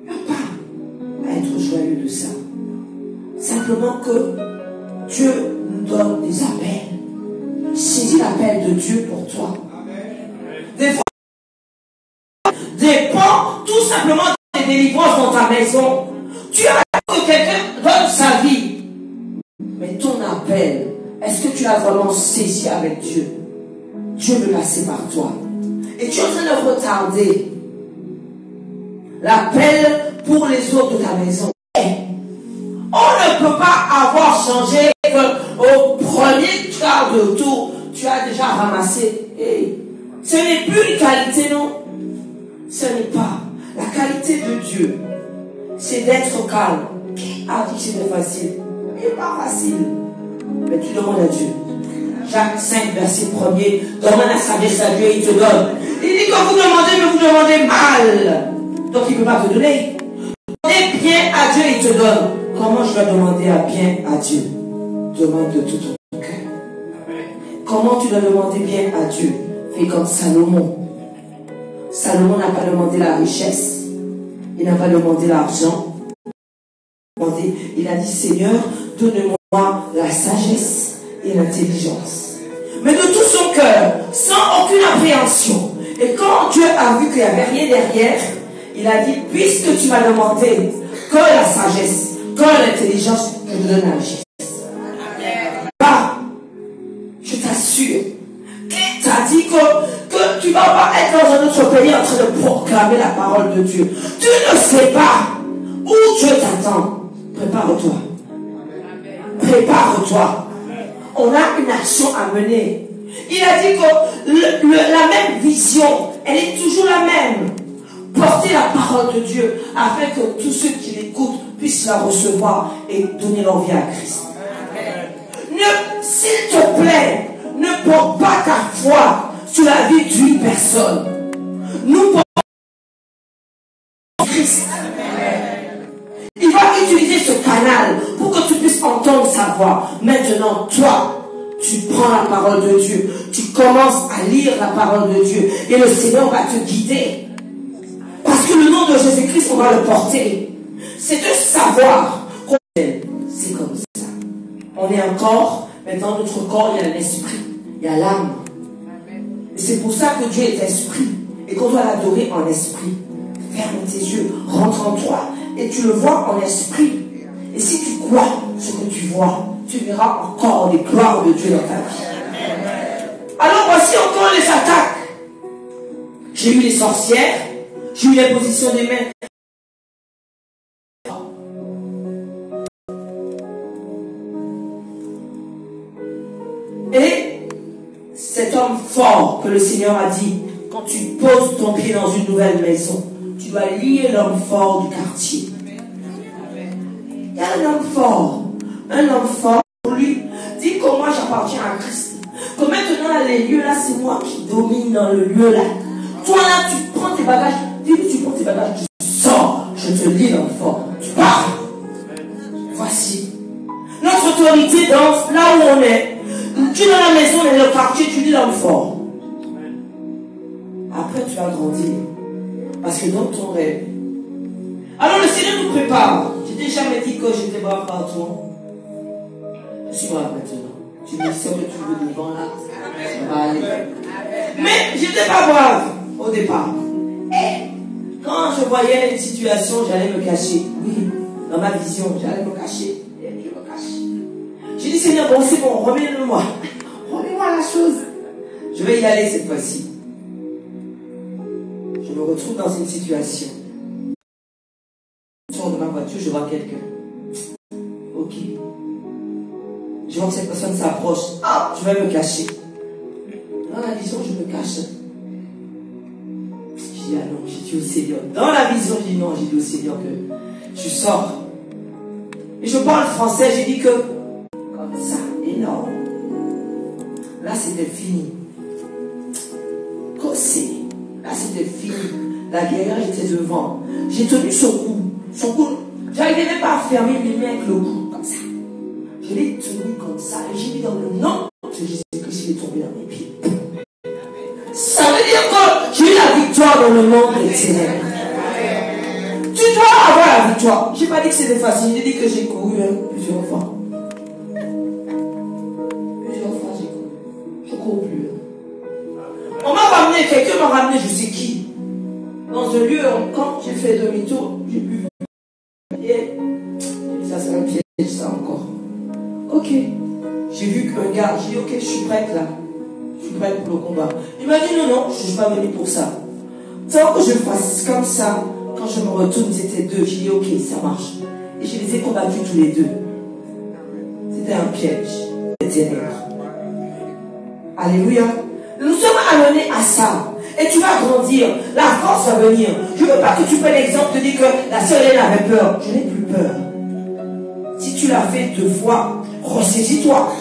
Il n'y a pas à être joyeux de ça. Simplement que Dieu nous donne des appels. Saisis l'appel de Dieu pour toi. Des fois, dépend tout simplement des délivrances dans ta maison. Tu as que quelqu'un donne sa vie. Mais ton appel, est-ce que tu l'as vraiment saisi avec Dieu? Dieu veut passer par toi. Et tu es en train de retarder l'appel pour les autres de ta maison. On ne peut pas avoir changé au premier quart de tour. Tu as déjà ramassé. Ce n'est plus une qualité, non. Ce n'est pas. La qualité de Dieu, c'est d'être calme. Ah, dit que c'était facile. Mais pas facile. Mais tu demandes à Dieu. Jacques 5, verset 1er. Demande la sagesse à Dieu et il te donne. Il dit que vous demandez, mais vous demandez mal. Donc il ne peut pas te donner. Demandez bien à Dieu et il te donne. Comment je vais demander bien à Dieu? Demande de tout ton cœur. Comment tu dois demander bien à Dieu? Fais comme Salomon. Salomon n'a pas demandé la richesse. Il n'a pas demandé l'argent. Il a dit, Seigneur, donne-moi la sagesse et l'intelligence. Mais de tout son cœur, sans aucune appréhension. Et quand Dieu a vu qu'il n'y avait rien derrière, il a dit, puisque tu m'as demandé que la sagesse, que l'intelligence, je te donne la richesse. Pas être dans un autre pays en train de proclamer la parole de Dieu. Tu ne sais pas où Dieu t'attend. Prépare-toi. Prépare-toi. On a une action à mener. Il a dit que la même vision, elle est toujours la même. Porter la parole de Dieu afin que tous ceux qui l'écoutent puissent la recevoir et donner leur vie à Christ. S'il te plaît, ne porte pas ta foi sur la vie d'une personne. Nous portons Christ. Il va utiliser ce canal pour que tu puisses entendre sa voix. Maintenant, toi, tu prends la parole de Dieu. Tu commences à lire la parole de Dieu. Et le Seigneur va te guider. Parce que le nom de Jésus-Christ, on va le porter. C'est de savoir qu'on est. C'est comme ça. On est un corps, mais dans notre corps, il y a l'esprit. Il y a l'âme. Et c'est pour ça que Dieu est esprit. Et qu'on doit l'adorer en esprit. Ferme tes yeux, rentre en toi. Et tu le vois en esprit. Et si tu crois ce que tu vois, tu verras encore les gloires de Dieu dans ta vie. Alors voici encore les attaques. J'ai eu les sorcières. J'ai eu l'imposition des mains. Et cet homme fort que le Seigneur a dit, quand tu poses ton pied dans une nouvelle maison, tu dois lier l'homme fort du quartier. Il y a un homme fort. Un homme fort pour lui dit que moi j'appartiens à Christ. Que maintenant là, les lieux là, c'est moi qui domine dans le lieu là. Toi là, tu prends tes bagages. Dès que tu prends tes bagages, tu sors. Je te lis l'homme fort. Tu pars. Voici. Notre autorité dans là où on est. Tu es dans la maison, dans le quartier, tu lis l'homme fort. Après, tu vas grandir. Parce que dans ton rêve. Alors le Seigneur nous prépare. Je t'ai jamais dit que j'étais brave partout. Je suis brave maintenant. Tu me dis ce que tu veux devant là. Ça va aller. Mais j'étais pas brave au départ. Et quand je voyais une situation, j'allais me cacher. Oui, dans ma vision, j'allais me cacher. Et je me cache. J'ai dit Seigneur, bon c'est bon, remets-le-moi. Remets-moi la chose. Je vais y aller cette fois-ci. Je me retrouve dans une situation. Je sors de ma voiture, je vois quelqu'un. Ok. Je vois que cette personne s'approche. Ah, je vais me cacher. Dans la vision, je me cache. Je dis, ah non, j'ai dit au Seigneur. Dans la vision, je dis non, j'ai dit au Seigneur que je sors. Et je parle français, j'ai dit que, comme ça, énorme. Là, c'était fini. Cossé. Là, c'était fini. La guerrière était devant. J'ai tenu son cou. Son cou. J'arrivais même pas à fermer mes mains avec le cou. Comme ça. Je l'ai tenu comme ça. Et j'ai mis dans le nom de Jésus-Christ, il est tombé dans mes pieds. Ça veut dire que j'ai eu la victoire dans le monde des ténèbres. Tu dois avoir la victoire. J'ai pas dit que c'était facile. J'ai dit que j'ai couru plusieurs fois. Plusieurs fois, j'ai couru. Je cours plus. On m'a ramené, quelqu'un m'a ramené, je sais qui. Dans un lieu, quand j'ai fait demi-tour, j'ai pu. Et ça c'est un piège, ça encore. Ok. J'ai vu qu'un gars, j'ai dit ok, je suis prête là. Je suis prête pour le combat. Il m'a dit non, je ne suis pas venu pour ça. Tant que je fasse comme ça, quand je me retourne, ils étaient deux. J'ai dit ok, ça marche. Et je les ai combattus tous les deux. C'était un piège. C'était Alléluia. Nous sommes amenés à ça. Et tu vas grandir. La force va venir. Je ne veux pas que tu prennes l'exemple de dire que la sœur Hélène avait peur. Je n'ai plus peur. Si tu l'as fait 2 fois, ressaisis-toi.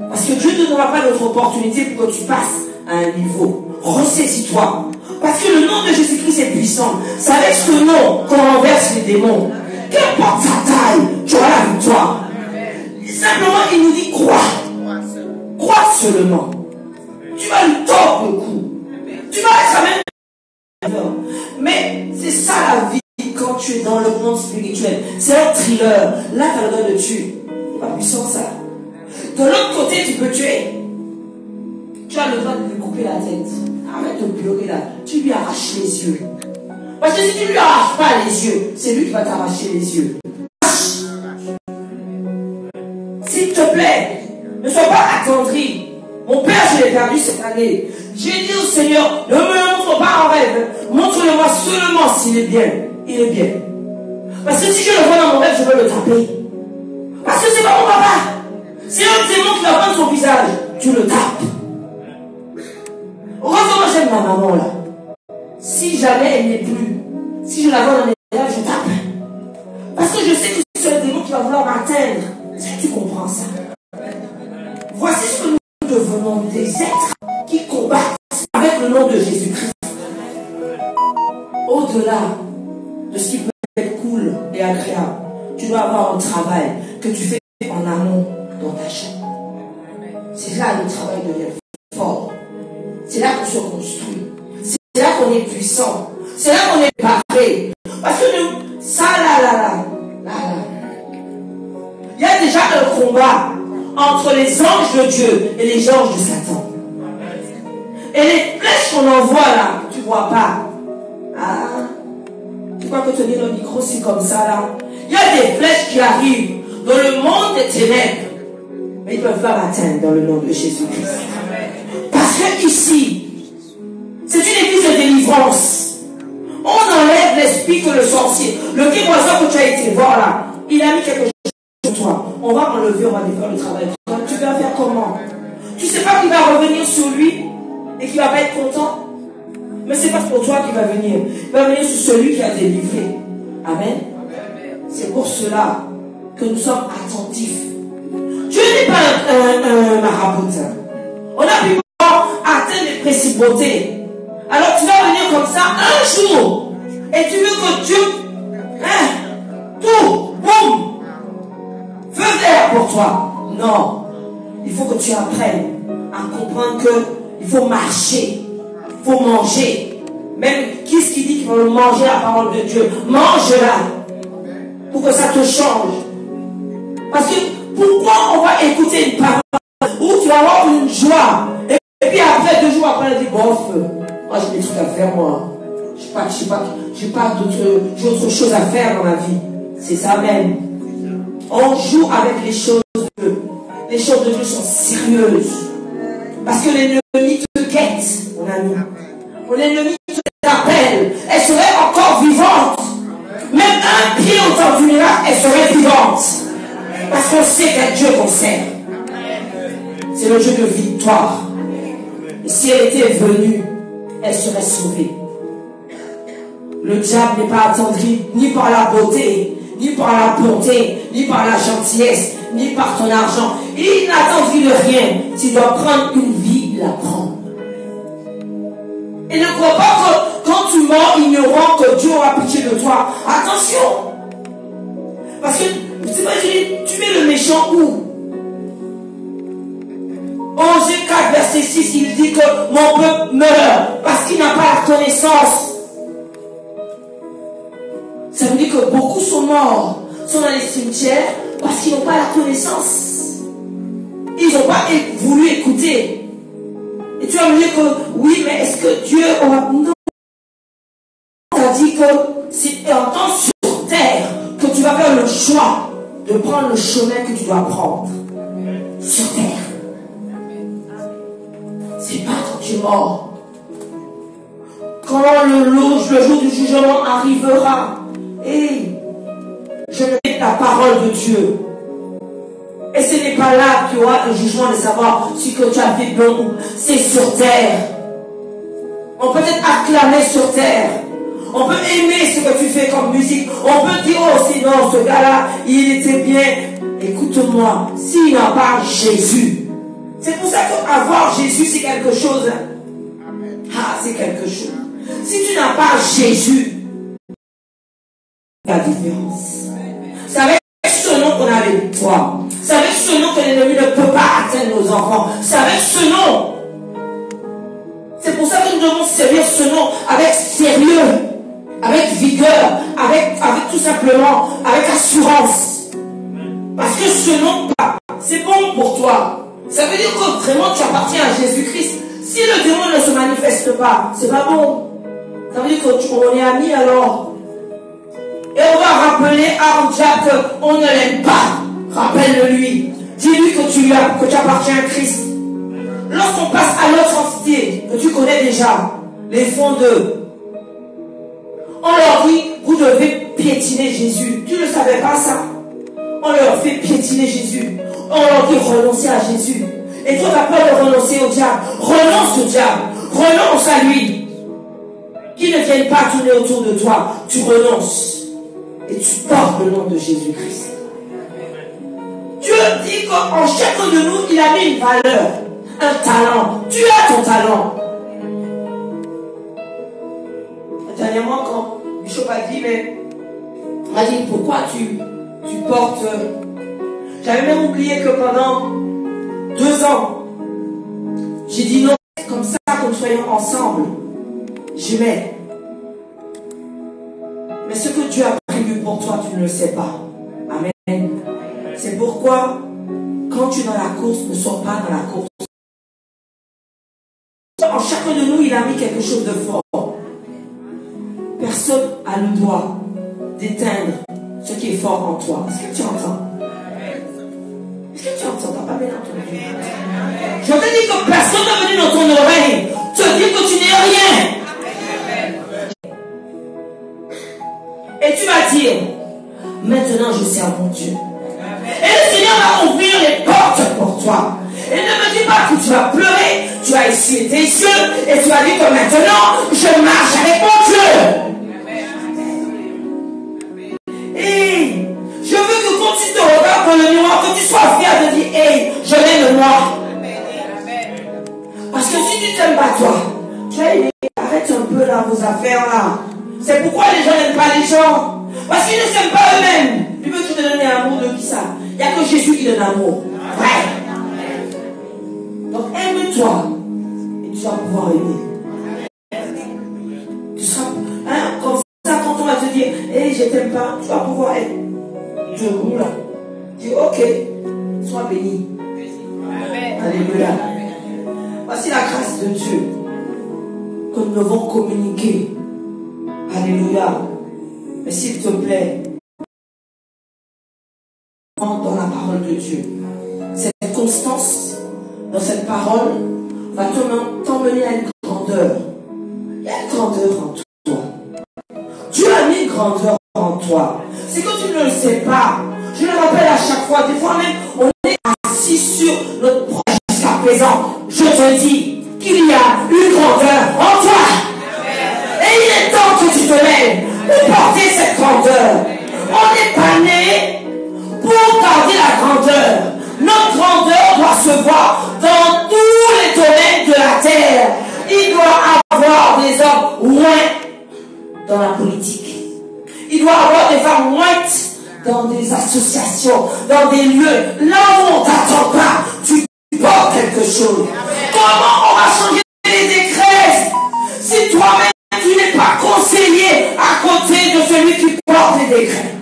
Parce que Dieu ne donnera pas d'autre opportunité pour que tu passes à un niveau. Ressaisis-toi. Parce que le nom de Jésus-Christ est puissant. C'est avec ce nom qu'on renverse les démons. Qu'importe sa taille, tu auras la victoire. Simplement, il nous dit crois. Crois seulement. Tu vas lui tordre le cou. Tu vas être quand même. Mais c'est ça la vie quand tu es dans le monde spirituel. C'est un thriller. Là, tu as le droit de tuer. Pas puissant ça. De l'autre côté, tu peux tuer. Tu as le droit de lui couper la tête. Arrête de pleurer là. Tu lui arraches les yeux. Parce que si tu lui arraches pas les yeux, c'est lui qui va t'arracher les yeux. S'il te plaît, ne sois pas attendri. Mon père, je l'ai perdu cette année. J'ai dit au Seigneur, ne me le montre pas en rêve. Montre-le-moi seulement s'il est bien. Il est bien. Parce que si je le vois dans mon rêve, je veux le taper. Parce que c'est pas mon papa. C'est un démon qui va prendre son visage. Tu le tapes. Heureusement, j'aime ma maman là. Si jamais elle n'est plus, si je la vois dans mes rêves, je tape. Parce que je sais que c'est un démon qui va vouloir m'atteindre. Est-ce que tu comprends ça? Voici ce que nous devenons, des êtres qui combattent avec le nom de Jésus-Christ. Au-delà de ce qui peut être cool et agréable, tu dois avoir un travail que tu fais en amont dans ta chambre. C'est là que le travail devient fort. C'est là qu'on se construit. C'est là qu'on est puissant. C'est là qu'on est parfait. Parce que nous, ça là. Il y a déjà un combat entre les anges de Dieu et les anges de Satan. Et les flèches qu'on envoie là, tu vois pas. Ah, tu crois que tenir le micro c'est comme ça là? Il y a des flèches qui arrivent dans le monde des ténèbres, mais ils ne peuvent pas m'atteindre dans le nom de Jésus-Christ. Parce que ici, c'est une église de délivrance. On enlève l'esprit que le sorcier, le kémoiseur que tu as été voir là, il a mis quelque chose sur toi. On va enlever, on va défaire le travail. Tu vas faire comment? Tu sais pas qu'il va revenir sur lui et qu'il va pas être content? Mais c'est pas pour toi qu'il va venir. Il va venir sur celui qui a délivré. Amen. C'est pour cela que nous sommes attentifs. Dieu n'est pas un maraboutin. On a pu atteindre les principautés. Alors tu vas venir comme ça un jour et tu veux que Dieu, tout, boum, feu vert pour toi. Non. Il faut que tu apprennes à comprendre qu'il faut marcher. Il faut manger. Même qui est-ce qui dit qu'il faut manger la parole de Dieu? Mange-la. Pour que ça te change. Parce que pourquoi on va écouter une parole où tu vas avoir une joie et puis après 2 jours après on dit bof, moi j'ai des trucs à faire moi. J'ai pas d'autre chose à faire dans ma vie. C'est ça même. On joue avec les choses de Dieu. Les choses de Dieu sont sérieuses. Parce que l'ennemi te guette, mon ami. L'ennemi te appelle. Elle serait encore vivante. Même un pied au temps du miracle, elle serait vivante. Parce qu'on sait quel Dieu qu'on sert. C'est le Dieu de victoire. Et si elle était venue, elle serait sauvée. Le diable n'est pas attendri ni par la beauté, ni par la bonté, ni par la gentillesse, ni par ton argent. Il n'attendrit de rien. Tu dois prendre une vie, la prendre. Et ne crois pas que quand tu mens ignorant que Dieu aura pitié de toi. Attention. Parce que, tu mets le méchant où? Osée 4, verset 6, il dit que mon peuple meurt parce qu'il n'a pas la connaissance. Ça veut dire que beaucoup sont morts, sont dans les cimetières parce qu'ils n'ont pas la connaissance. Ils n'ont pas voulu écouter. Et tu vas me dire que oui, mais est-ce que Dieu aura... Non. On a dit que c'est en temps sur terre que tu vas faire le choix de prendre le chemin que tu dois prendre. Sur terre. C'est pas quand tu es mort. Quand le jour du jugement arrivera, et je mets la parole de Dieu. Et ce n'est pas là qu'il y aura un jugement de savoir si que tu as fait bon ou c'est sur terre. On peut être acclamé sur terre. On peut aimer ce que tu fais comme musique. On peut dire, oh sinon ce gars-là, il était bien. Écoute-moi, s'il n'a pas Jésus, c'est pour ça qu'avoir Jésus c'est quelque chose. Ah, c'est quelque chose. Si tu n'as pas Jésus, la différence. C'est avec ce nom qu'on a la victoire. C'est avec ce nom que l'ennemi ne peut pas atteindre nos enfants. C'est avec ce nom. C'est pour ça que nous devons servir ce nom avec sérieux, avec vigueur, avec tout simplement, avec assurance. Parce que ce nom, c'est bon pour toi. Ça veut dire que vraiment tu appartiens à Jésus-Christ. Si le démon ne se manifeste pas, c'est pas bon. Ça veut dire qu'on est amis alors. Et on va rappeler à Jacques qu'on ne l'aime pas. Rappelle-le-lui. Dis-lui que tu appartiens à Christ. Lorsqu'on passe à l'autre entité, que tu connais déjà, les fondeux, on leur dit, vous devez piétiner Jésus. Tu ne savais pas ça? On leur fait piétiner Jésus. On leur dit renoncer à Jésus. Et toi, tu as peur de renoncer au diable. Renonce au diable. Renonce à lui. Qu'il ne vienne pas tourner autour de toi. Tu renonces. Et tu portes le nom de Jésus-Christ. Dieu dit qu'en chacun de nous, il a mis une valeur, un talent. Tu as ton talent. Dernièrement, quand Bishop a dit, mais on m'a dit, pourquoi tu portes... J'avais même oublié que pendant 2 ans, j'ai dit non, comme ça, que nous soyons ensemble. Je mets. Mais ce que Dieu a prévu pour toi, tu ne le sais pas. Amen. C'est pourquoi, quand tu es dans la course, ne sois pas dans la course. En chacun de nous, il a mis quelque chose de fort. Personne a le droit d'éteindre ce qui est fort en toi. Est-ce que tu entends? Est-ce que tu entends? T'as pas bien entendu? Je te dis que personne n'est venu dans ton oreille te dire que tu n'es rien. Et tu vas dire, maintenant je sers mon Dieu. Et le Seigneur va ouvrir les portes pour toi. Et ne me dis pas que tu vas pleurer, tu vas essuyer tes yeux et tu vas dire que maintenant je marche avec mon Dieu. Et je veux que quand tu te regardes dans le miroir, que tu sois fier de dire, hey, je l'aime moi. Parce que si tu t'aimes pas toi, tu vas aimer, arrête un peu là vos affaires là. C'est pourquoi les gens n'aiment pas les gens. Parce qu'ils ne s'aiment pas eux-mêmes. Tu veux te donner l'amour de qui ça? Il n'y a que Jésus qui donne l'amour. Ouais. Donc aime-toi. Et tu vas pouvoir aimer. Tu seras, comme ça, quand on va te dire, hey, je t'aime pas, tu vas pouvoir être debout là. Dis, ok, sois béni. Alléluia. Voici la grâce de Dieu que nous devons communiquer. Alléluia. Mais s'il te plaît, dans la parole de Dieu. Cette constance dans cette parole va t'emmener à une grandeur. Il y a une grandeur en toi. Dieu a mis une grandeur en toi. C'est que tu ne le sais pas. Je le rappelle à chaque fois. Des fois même, on est assis sur notre projet jusqu'à présent. Je te dis qu'il y a une grandeur en toi. Et il est temps que tu te lèves pour porter cette grandeur. On n'est pas né pour garder la grandeur. Notre grandeur doit se voir dans tous les domaines de la terre. Il doit avoir des hommes loin dans la politique. Il doit avoir des femmes moites dans des associations, dans des lieux. Là où on ne t'attend pas, tu portes quelque chose. Comment on va changer les décrets si toi-même tu n'es pas conseiller à côté de celui qui porte les décrets?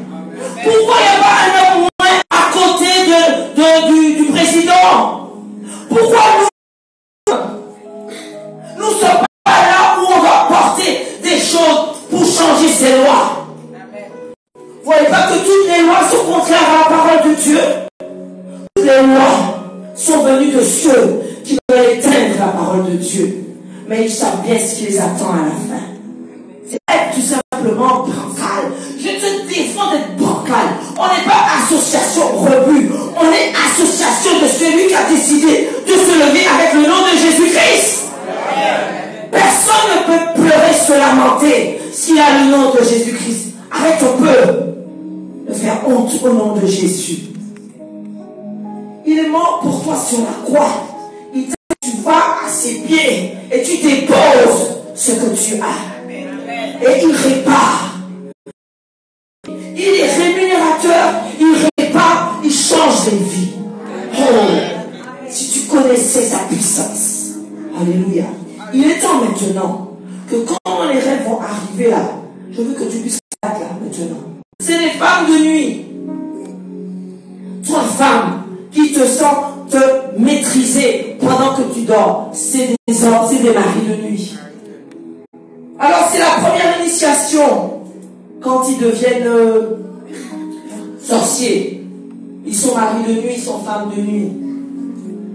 Pourquoi il n'y a pas un homme moins à côté du président? Pourquoi nous ne sommes pas là où on va porter des choses pour changer ces lois? Vous ne voyez pas que toutes les lois sont contraires à la parole de Dieu? Toutes les lois sont venues de ceux qui veulent éteindre la parole de Dieu. Mais ils savent bien ce qui les attend à la fin. C'est être tout simplement bancal. Je te défends d'être bancal. On n'est pas association rebut. On est association de celui qui a décidé de se lever avec le nom de Jésus-Christ. Personne ne peut pleurer, se lamenter s'il a le nom de Jésus-Christ. Arrête un peu de faire honte au nom de Jésus. Il est mort pour toi sur la croix. Tu vas à ses pieds et tu déposes ce que tu as. Et il répare. Il est rémunérateur, il répare, il change les vies. Oh, si tu connaissais sa puissance. Alléluia. Il est temps maintenant que quand les rêves vont arriver là, je veux que tu puisses être là maintenant. C'est les femmes de nuit. Toi, femme, qui te sent te maîtriser pendant que tu dors, c'est des hommes, c'est des maris de nuit. Alors c'est la première initiation quand ils deviennent sorciers. Ils sont maris de nuit, ils sont femmes de nuit.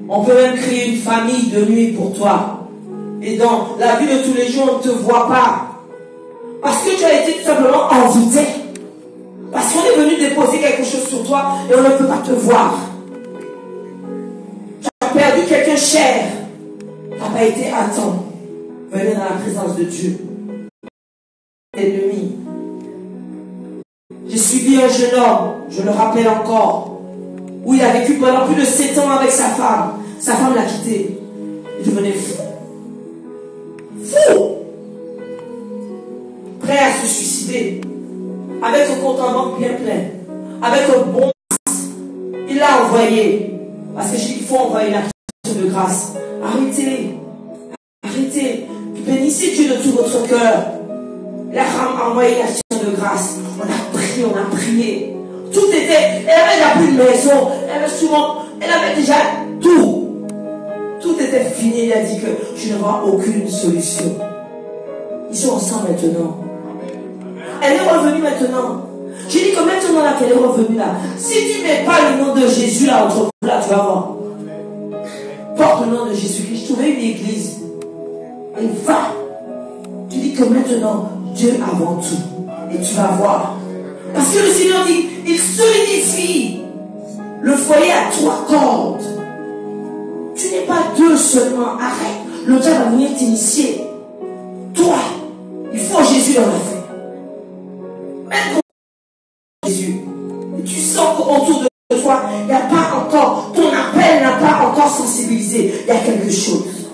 On peut même créer une famille de nuit pour toi. Et dans la vie de tous les jours, on ne te voit pas. Parce que tu as été tout simplement envoûté. Parce qu'on est venu déposer quelque chose sur toi et on ne peut pas te voir. Tu as perdu quelqu'un cher. Tu n'as pas été à temps. Venez dans la présence de Dieu. Ennemi. J'ai suivi un jeune homme, je le rappelle encore, où il a vécu pendant plus de 7 ans avec sa femme. Sa femme l'a quitté. Il devenait fou. Fou. Prêt à se suicider. Avec un compte en banque bien plein. Avec un bon masse. Il l'a envoyé. Parce que il faut envoyer une action de grâce. Arrêtez. Arrêtez. Bénissez Dieu de tout votre cœur. Il a envoyé une action de grâce. On a prié. Tout était. Elle avait déjà pris une maison. Elle avait déjà tout. Tout était fini. Il a dit que je ne vois aucune solution. Ils sont ensemble maintenant. Elle est revenue maintenant. J'ai dit que maintenant là qu'elle est revenue là, si tu ne mets pas le nom de Jésus là entre vous là, tu vas voir. Porte le nom de Jésus-Christ. Trouvez une église. Et va. Tu dis que maintenant, Dieu avant tout. Et tu vas voir. Parce que le Seigneur dit, il solidifie le foyer à 3 cordes. Tu n'es pas 2 seulement. Arrête. Le diable va venir t'initier. Toi, il faut Jésus dans la vie. Même Jésus, et tu sens qu'autour de toi, il n'y a pas encore, ton appel n'a pas encore sensibilisé. Il y a quelque chose.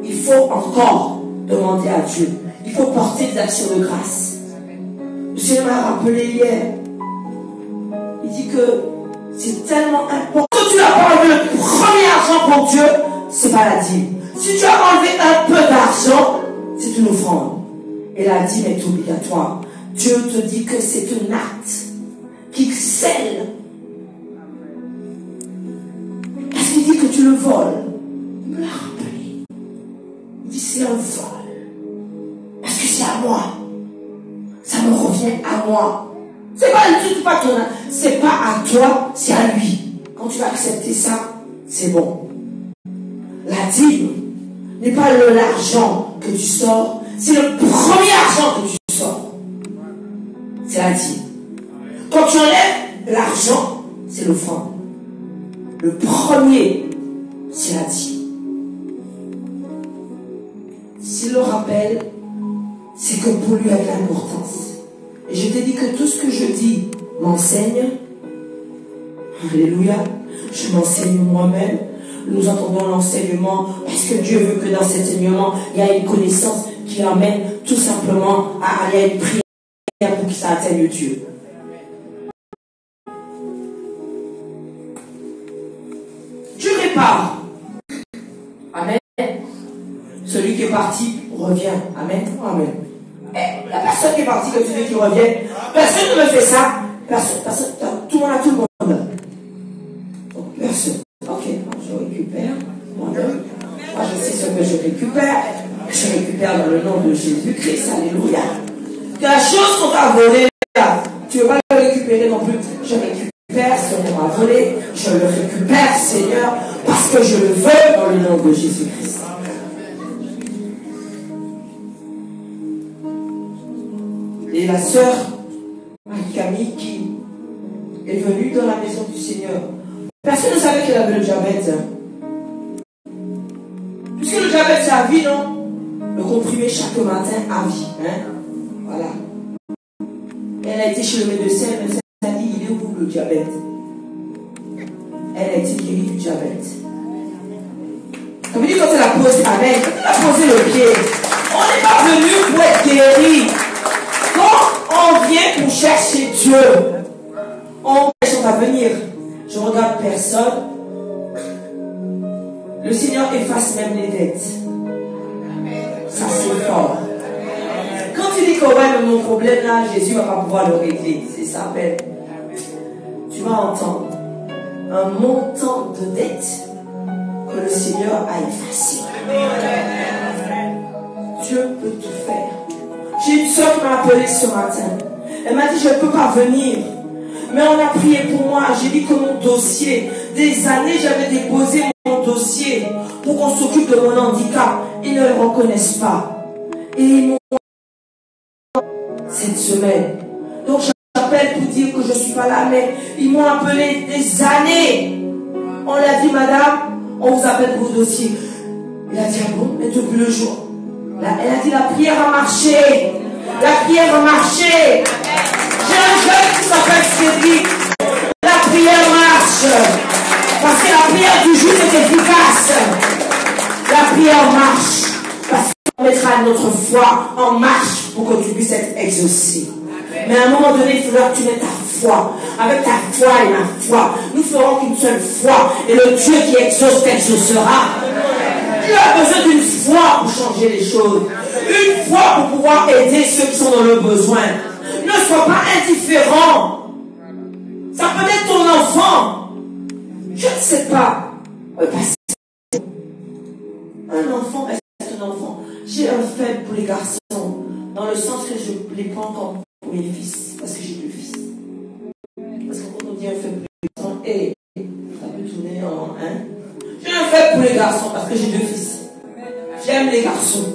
Il faut encore demander à Dieu. Il faut porter des actions de grâce. Le Seigneur m'a rappelé hier. Il dit que c'est tellement important. Quand tu n'as pas enlevé le premier argent pour Dieu, c'est pas la dîme. Si tu as enlevé un peu d'argent, c'est une offrande. Et la dîme est obligatoire. Dieu te dit que c'est un acte qui scelle. Parce qu'il dit que tu le voles. Il me l'a rappelé. Il dit c'est un vol. Parce que c'est à moi. Ça me revient à moi. C'est pas ton acte. C'est pas à toi, c'est à lui. Quand tu vas accepter ça, c'est bon. La dîme n'est pas l'argent que tu sors, c'est le premier argent que tu sors. C'est la dîme. Quand tu enlèves l'argent, c'est l'offrande. Le premier, c'est la dîme. S'il le rappelle, c'est que pour lui, il y a de l'importance. Et je t'ai dit que tout ce que je dis m'enseigne. Alléluia. Je m'enseigne moi-même. Nous entendons l'enseignement parce que Dieu veut que dans cet enseignement, il y a une connaissance qui amène tout simplement à aller à une prière pour que ça atteigne Dieu. Dieu répare. Amen. Celui qui est parti revient. Amen. Amen. Et la personne qui est partie, que tu veux qu'il revienne, personne ne me fait ça. Personne, tout le monde a tout le monde. Personne. Ok, je récupère. Moi, je sais ce que je récupère. Je récupère dans le nom de Jésus-Christ. Alléluia. La chose qu'on t'a volée, tu ne veux pas le récupérer non plus. Je récupère ce qu'on m'a volé. Je le récupère, Seigneur, parce que je le veux dans le nom de Jésus-Christ. Et la sœur Marie-Camille qui est venue dans la maison du Seigneur. Personne ne savait qu'elle avait le diabète. Puisque le diabète c'est à vie, non? Le comprimé chaque matin à vie. Hein? Voilà. Elle a été chez le médecin a dit, il est où le diabète? Elle a été guérie du diabète. Ça veut dire quand elle a posé, amen, quand elle a posé le pied, on n'est pas venu pour être guéri. Quand on vient pour chercher Dieu, on cherche à venir. Je regarde personne. Le Seigneur efface même les dettes. Ça c'est fort. Quand tu dis que ouais, mon problème là, Jésus ne va pas pouvoir le régler, c'est ça, belle. Tu vas entendre un montant de dettes que le Seigneur a effacé. Dieu peut tout faire. J'ai une soeur qui m'a appelé ce matin. Elle m'a dit, je ne peux pas venir. Mais on a prié pour moi. J'ai dit que mon dossier des années, j'avais déposé mon dossier pour qu'on s'occupe de mon handicap. Ils ne le reconnaissent pas. Et ils m'ont cette semaine. Donc j'appelle pour dire que je ne suis pas là, mais ils m'ont appelé des années. On l'a dit, madame, on vous appelle pour vos dossiers. Il a dit, ah bon, mais depuis le jour. Là, elle a dit, la prière a marché. La prière a marché. J'ai un jeune qui s'appelle Cédric. La prière marche. Parce que la prière du juste est efficace. La prière marche. Parce qu'on mettra notre foi en marche pour que tu puisses être exaucé. Mais à un moment donné, il faudra que tu mettes ta foi. Avec ta foi et ma foi, nous ferons qu'une seule foi. Et le Dieu qui exauce t'exaucera. Tu as besoin d'une foi pour changer les choses. Une foi pour pouvoir aider ceux qui sont dans le besoin. Ne sois pas indifférent. Ça peut être ton enfant. Je ne sais pas. Un enfant reste un enfant. J'ai un faible pour les garçons. Dans le sens que je ne les prends comme pour mes fils. Parce que j'ai deux fils. Parce que quand on dit un faible pour les garçons, ça peut tourner en un. J'ai un faible pour les garçons parce que j'ai deux fils. J'aime les garçons.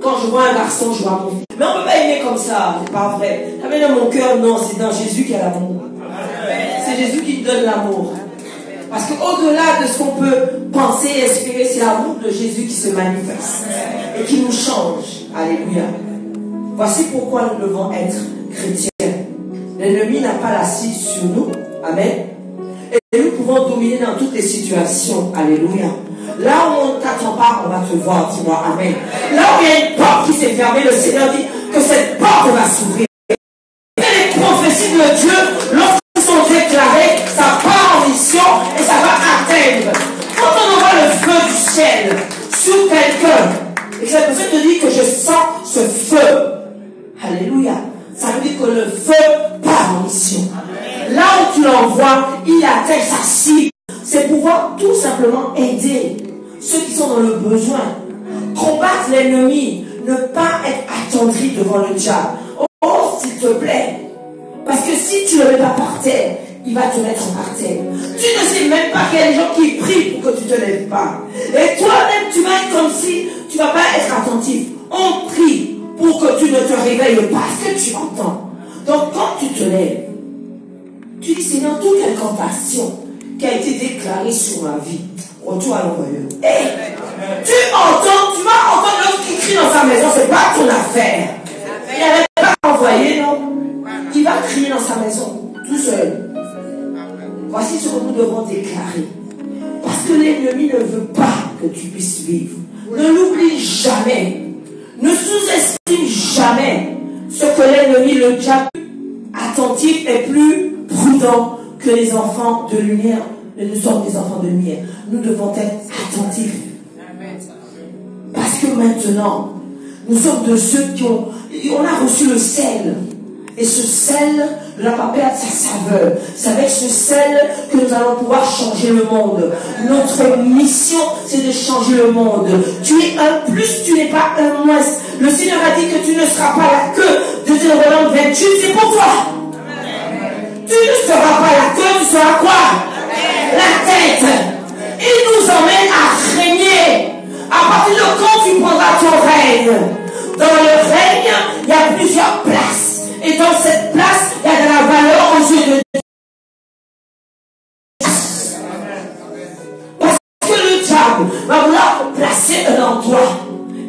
Quand je vois un garçon, je vois mon fils. Mais on ne peut pas aimer comme ça, c'est pas vrai. Ça vient dans mon cœur, non, c'est dans Jésus qui a l'amour. C'est Jésus qui donne l'amour. Parce qu'au-delà de ce qu'on peut penser et espérer, c'est l'amour de Jésus qui se manifeste et qui nous change. Alléluia. Voici pourquoi nous devons être chrétiens. L'ennemi n'a pas l'assise sur nous. Amen. Et nous pouvons dominer dans toutes les situations. Alléluia. Là où on ne t'attend pas, on va te voir. Dis-moi amen. Là où il y a une porte qui s'est fermée, le Seigneur dit que cette porte va s'ouvrir. Et les prophéties de Dieu, lorsqu'elles sont déclarées, ça part en mission et ça va atteindre. Quand on envoie le feu du ciel sur quelqu'un, et que cette personne te dit que je sens ce feu, alléluia, ça veut dire que le feu part en mission. Là où tu l'envoies, il atteint sa cible. C'est pouvoir tout simplement aider ceux qui sont dans le besoin. Combattre l'ennemi. Ne pas être attendri devant le diable. Oh, s'il te plaît. Parce que si tu ne le mets pas par terre, il va te mettre par terre. Tu ne sais même pas qu'il y a des gens qui prient pour que tu ne te lèves pas. Et toi-même, tu vas être comme si tu ne vas pas être attentif. On prie pour que tu ne te réveilles pas. Est-ce que tu entends? Donc quand tu te lèves, tu dis, Seigneur, toute incantation qui a été déclarée sur ma vie, retour à l'envoyeur. Hey, tu vas entendre l'autre qui crie dans sa maison, c'est pas ton affaire. Il n'avait pas envoyé, non? Il va crier dans sa maison, tout seul. Voici ce que nous devons déclarer. Parce que l'ennemi ne veut pas que tu puisses vivre. Ne l'oublie jamais. Ne sous-estime jamais ce que l'ennemi, le diable, attentif et plus prudent que les enfants de lumière. Nous sommes des enfants de lumière. Nous devons être attentifs. Parce que maintenant, nous sommes de ceux qui ont... On a reçu le sel. Et ce sel ne va pas perdre sa saveur. C'est avec ce sel que nous allons pouvoir changer le monde. Notre mission, c'est de changer le monde. Tu es un plus, tu n'es pas un moins. Le Seigneur a dit que tu ne seras pas la queue. Deutéronome 28, c'est pour toi. Tu ne seras pas la queue, tu seras quoi? La tête. Il nous emmène à régner. À partir de quand tu prendras ton règne? Dans le règne, il y a plusieurs places. Et dans cette place, il y a de la valeur aux yeux de Dieu. Parce que le diable va vouloir placer un endroit.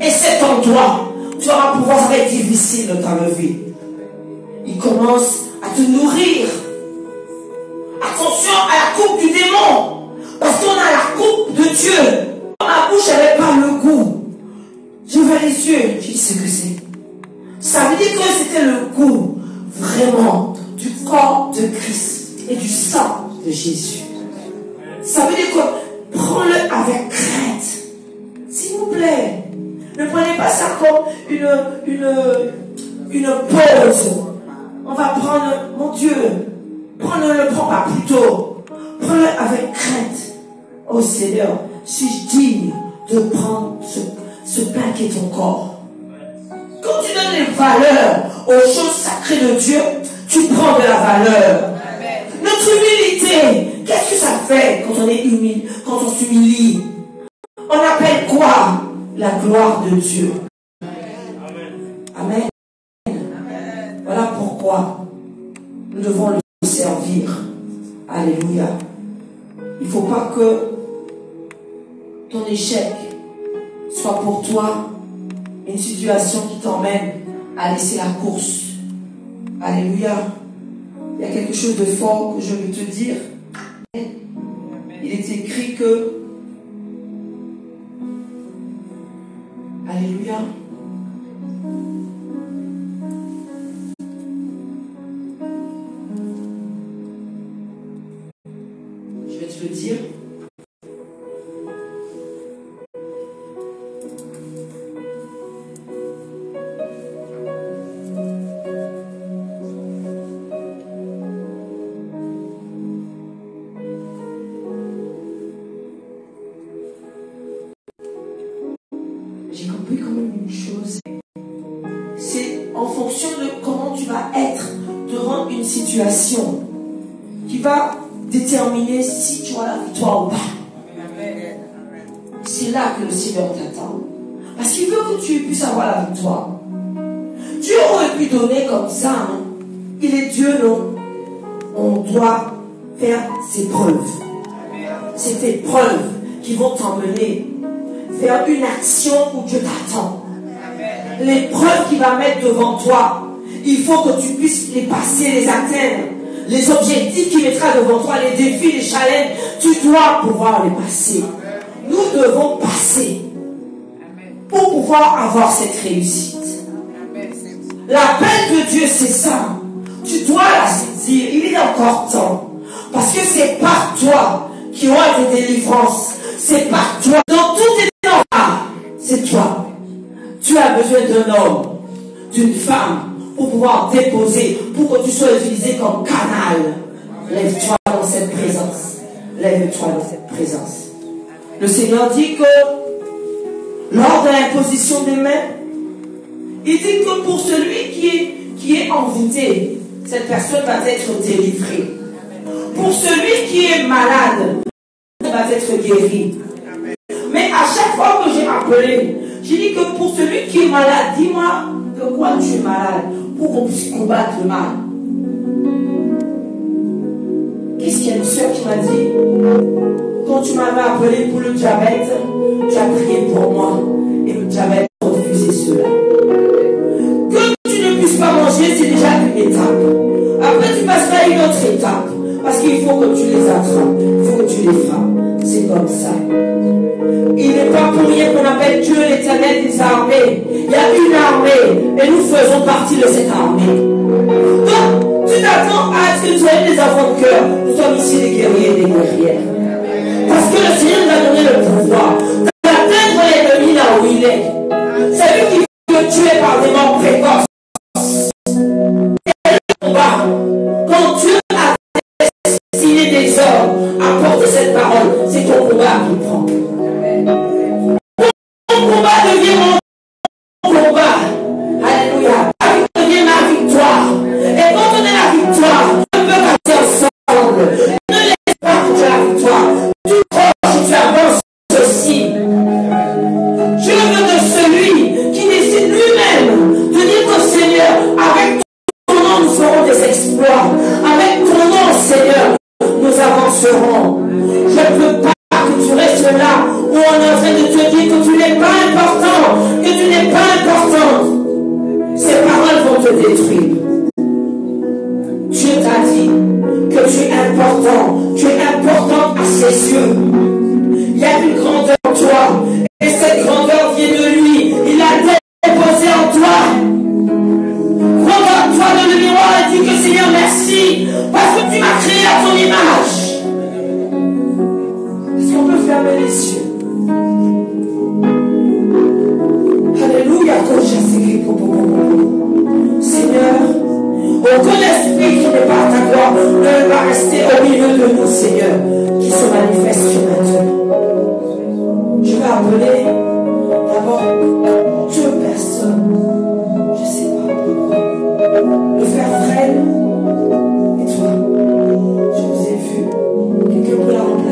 Et cet endroit, tu vas pouvoir, ça va être difficile de t'enlever. Il commence à te nourrir. Attention à la coupe du démon. Parce qu'on a la coupe de Dieu. Ma bouche n'avait pas le goût. J'ouvre les yeux. Je dis ce que c'est. Ça veut dire que c'était le goût vraiment du corps de Christ et du sang de Jésus. Ça veut dire que prends-le avec crainte. S'il vous plaît. Ne prenez pas ça comme une pause. On va prendre, mon Dieu, ne le prends pas plus tôt. Prends-le avec crainte. Oh Seigneur, suis-je digne de prendre ce pain qui est ton corps? Quand tu donnes les valeurs aux choses sacrées de Dieu, tu prends de la valeur. Amen. Notre humilité, qu'est-ce que ça fait quand on est humile, quand on s'humilie? On appelle quoi? La gloire de Dieu. Amen. Voilà pourquoi nous devons le servir. Alléluia. Il ne faut pas que ton échec soit pour toi une situation qui t'emmène à laisser la course. Alléluia. Il y a quelque chose de fort que je veux te dire. Il est écrit que... Alléluia. Je vais te le dire. J'ai compris quand même une chose. C'est en fonction de comment tu vas être devant une situation qui va déterminer si tu as la victoire ou pas. C'est là que le Seigneur t'attend. Parce qu'il veut que tu puisses avoir la victoire. Dieu aurait pu donner comme ça. Hein. Il est Dieu, non? On doit faire ses preuves. C'est tes preuves qui vont t'emmener vers une action où Dieu t'attend. Les preuves qu'il va mettre devant toi, il faut que tu puisses les passer, les atteindre. Les objectifs qu'il mettra devant toi, les défis, les challenges, tu dois pouvoir les passer. Nous devons passer pour pouvoir avoir cette réussite. L'appel de Dieu, c'est ça. Tu dois la saisir. Il est encore temps. Parce que c'est par toi qui aura des délivrances. C'est par toi. Dans tous tes c'est toi. Tu as besoin d'un homme, d'une femme, pour pouvoir déposer, pour que tu sois utilisé comme canal. Lève-toi dans cette présence. Lève-toi dans cette présence. Le Seigneur dit que lors de l'imposition des mains, il dit que pour celui qui est envoûté, cette personne va être délivrée. Pour celui qui est malade, il va être guéri. Mais à chaque fois que j'ai appelé, j'ai dit que pour celui qui est malade, dis-moi de quoi tu es malade pour qu'on puisse combattre le mal. Qu'est-ce qu'il y a une soeur qui m'a dit? Quand tu m'avais appelé pour le diabète, tu as prié pour moi et le diabète a refusé cela. Que tu ne puisses pas manger, c'est déjà une étape. Après, tu passeras à une autre étape. Parce qu'il faut que tu les attrapes, il faut que tu les frappes. C'est comme ça. Il n'est pas pour rien qu'on appelle Dieu l'Éternel des armées. Il y a une armée et nous faisons partie de cette armée. Donc, tu t'attends à ce que tu aies des enfants de cœur. Nous sommes ici des guerriers et des guerrières. Parce que le Seigneur nous a donné le pouvoir d'atteindre l'ennemi là où il est. C'est lui qui veut que tu es par des morts précoces. Et le combat, quand Dieu a destiné des hommes à porter cette parole, c'est ton combat qui prend. Mon combat devient mon combat. Alléluia. Ma vie devient ma victoire. Et quand on a la victoire, on peut passer ensemble. Ne laisse pas que tu aies la victoire. Tu croches et tu avances ceci. Je veux de celui qui décide lui-même de dire que Seigneur, avec ton nom, nous ferons des exploits. Avec ton nom, Seigneur, nous avancerons. Je ne veux pas que tu restes là où on est en train de te dire que tu n'es pas important, que tu n'es pas importante. Ces paroles vont te détruire. Dieu t'a dit que tu es important à ses yeux. Il y a une grandeur en toi et cette grandeur vient de lui. Il l'a déposée en toi. Regarde-toi dans le miroir et dis que Seigneur merci parce que tu m'as créé à ton image. Est-ce qu'on peut fermer les yeux? Alléluia, Seigneur, aucun esprit qui n'est pas ta gloire ne va rester au milieu de nous, Seigneur, qui se manifeste maintenant. Je vais appeler d'abord 2 personnes. Je ne sais pas pourquoi. Le frère Fred et toi. Je vous ai vu. Quelqu'un peut la remplir.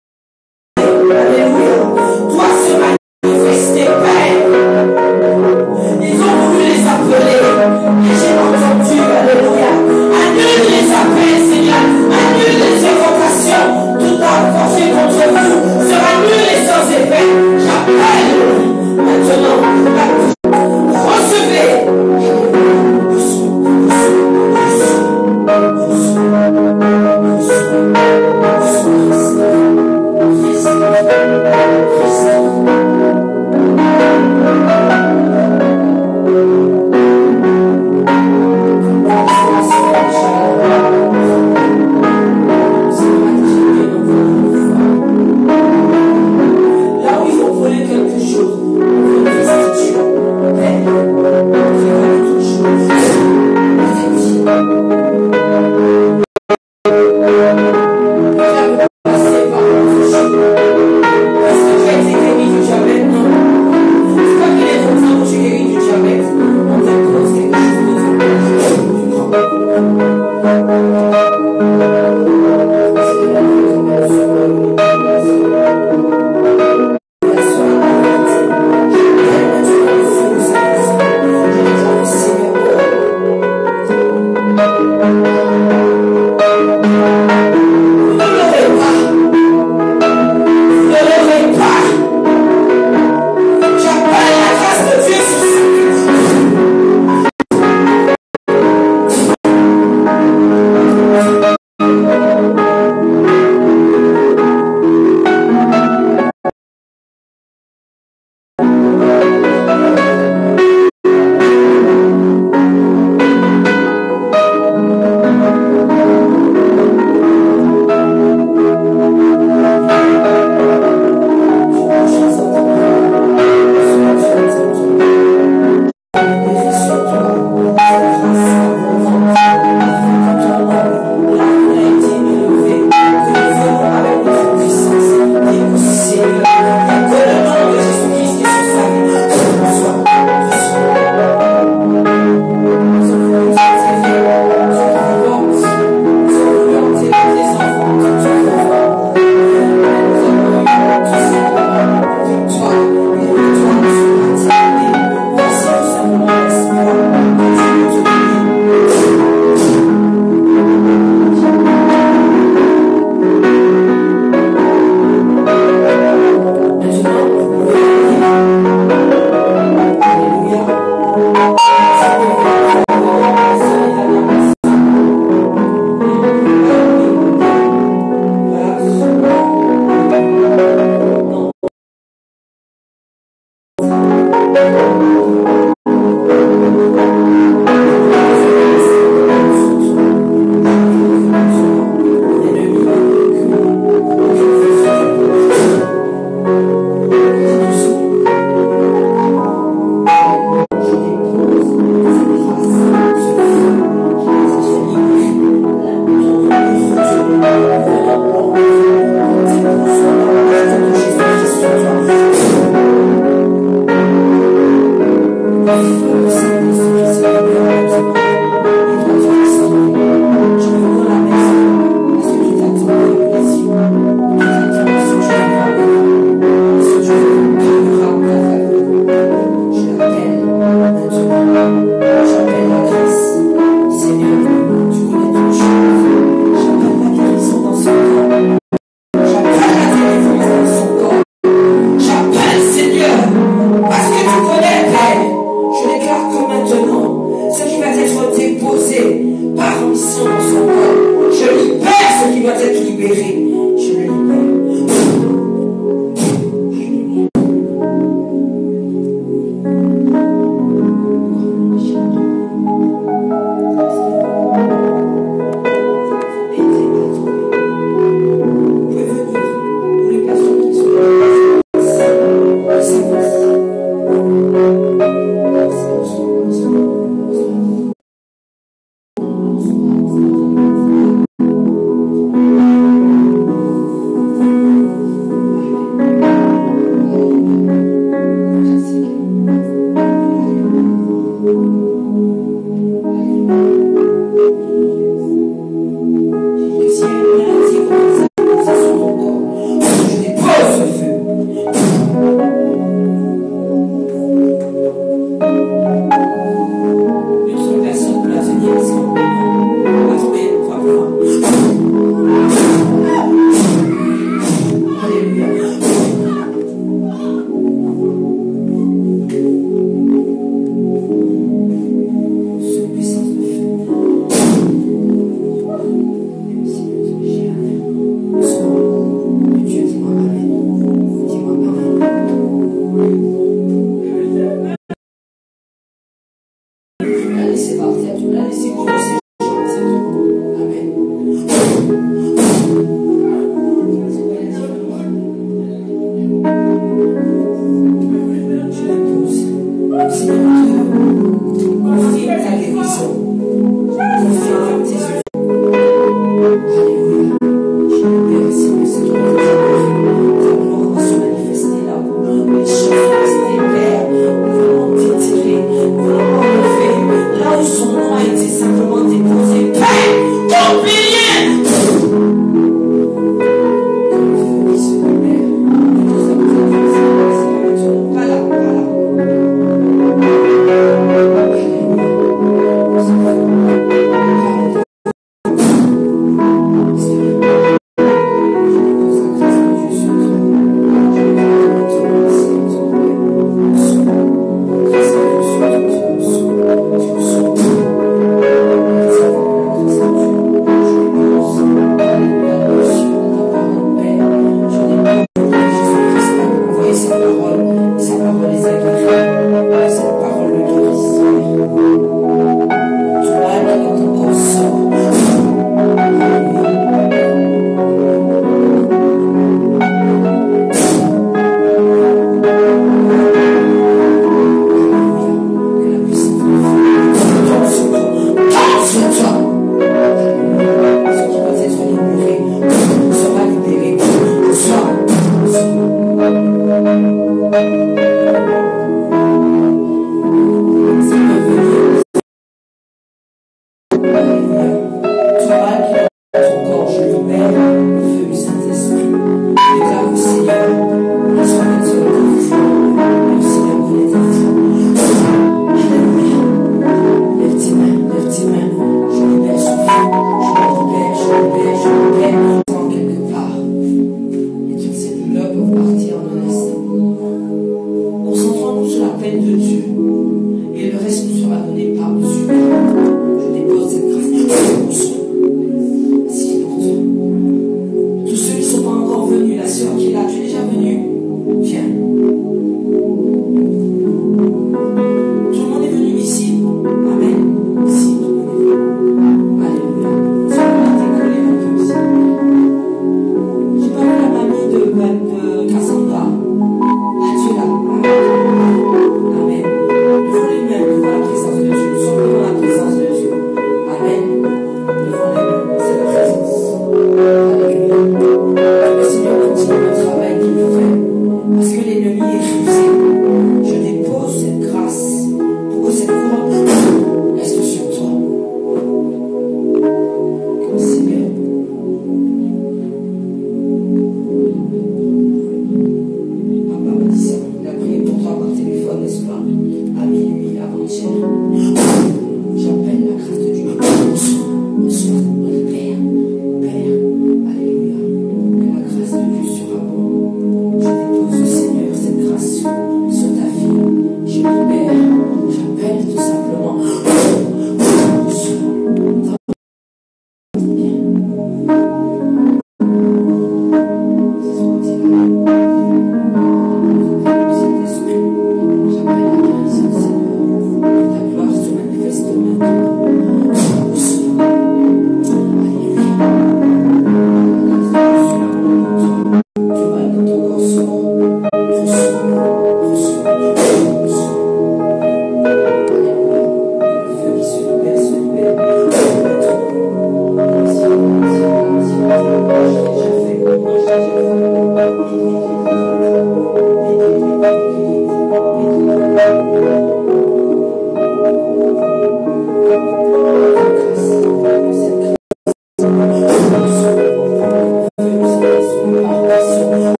Jésus, par passion.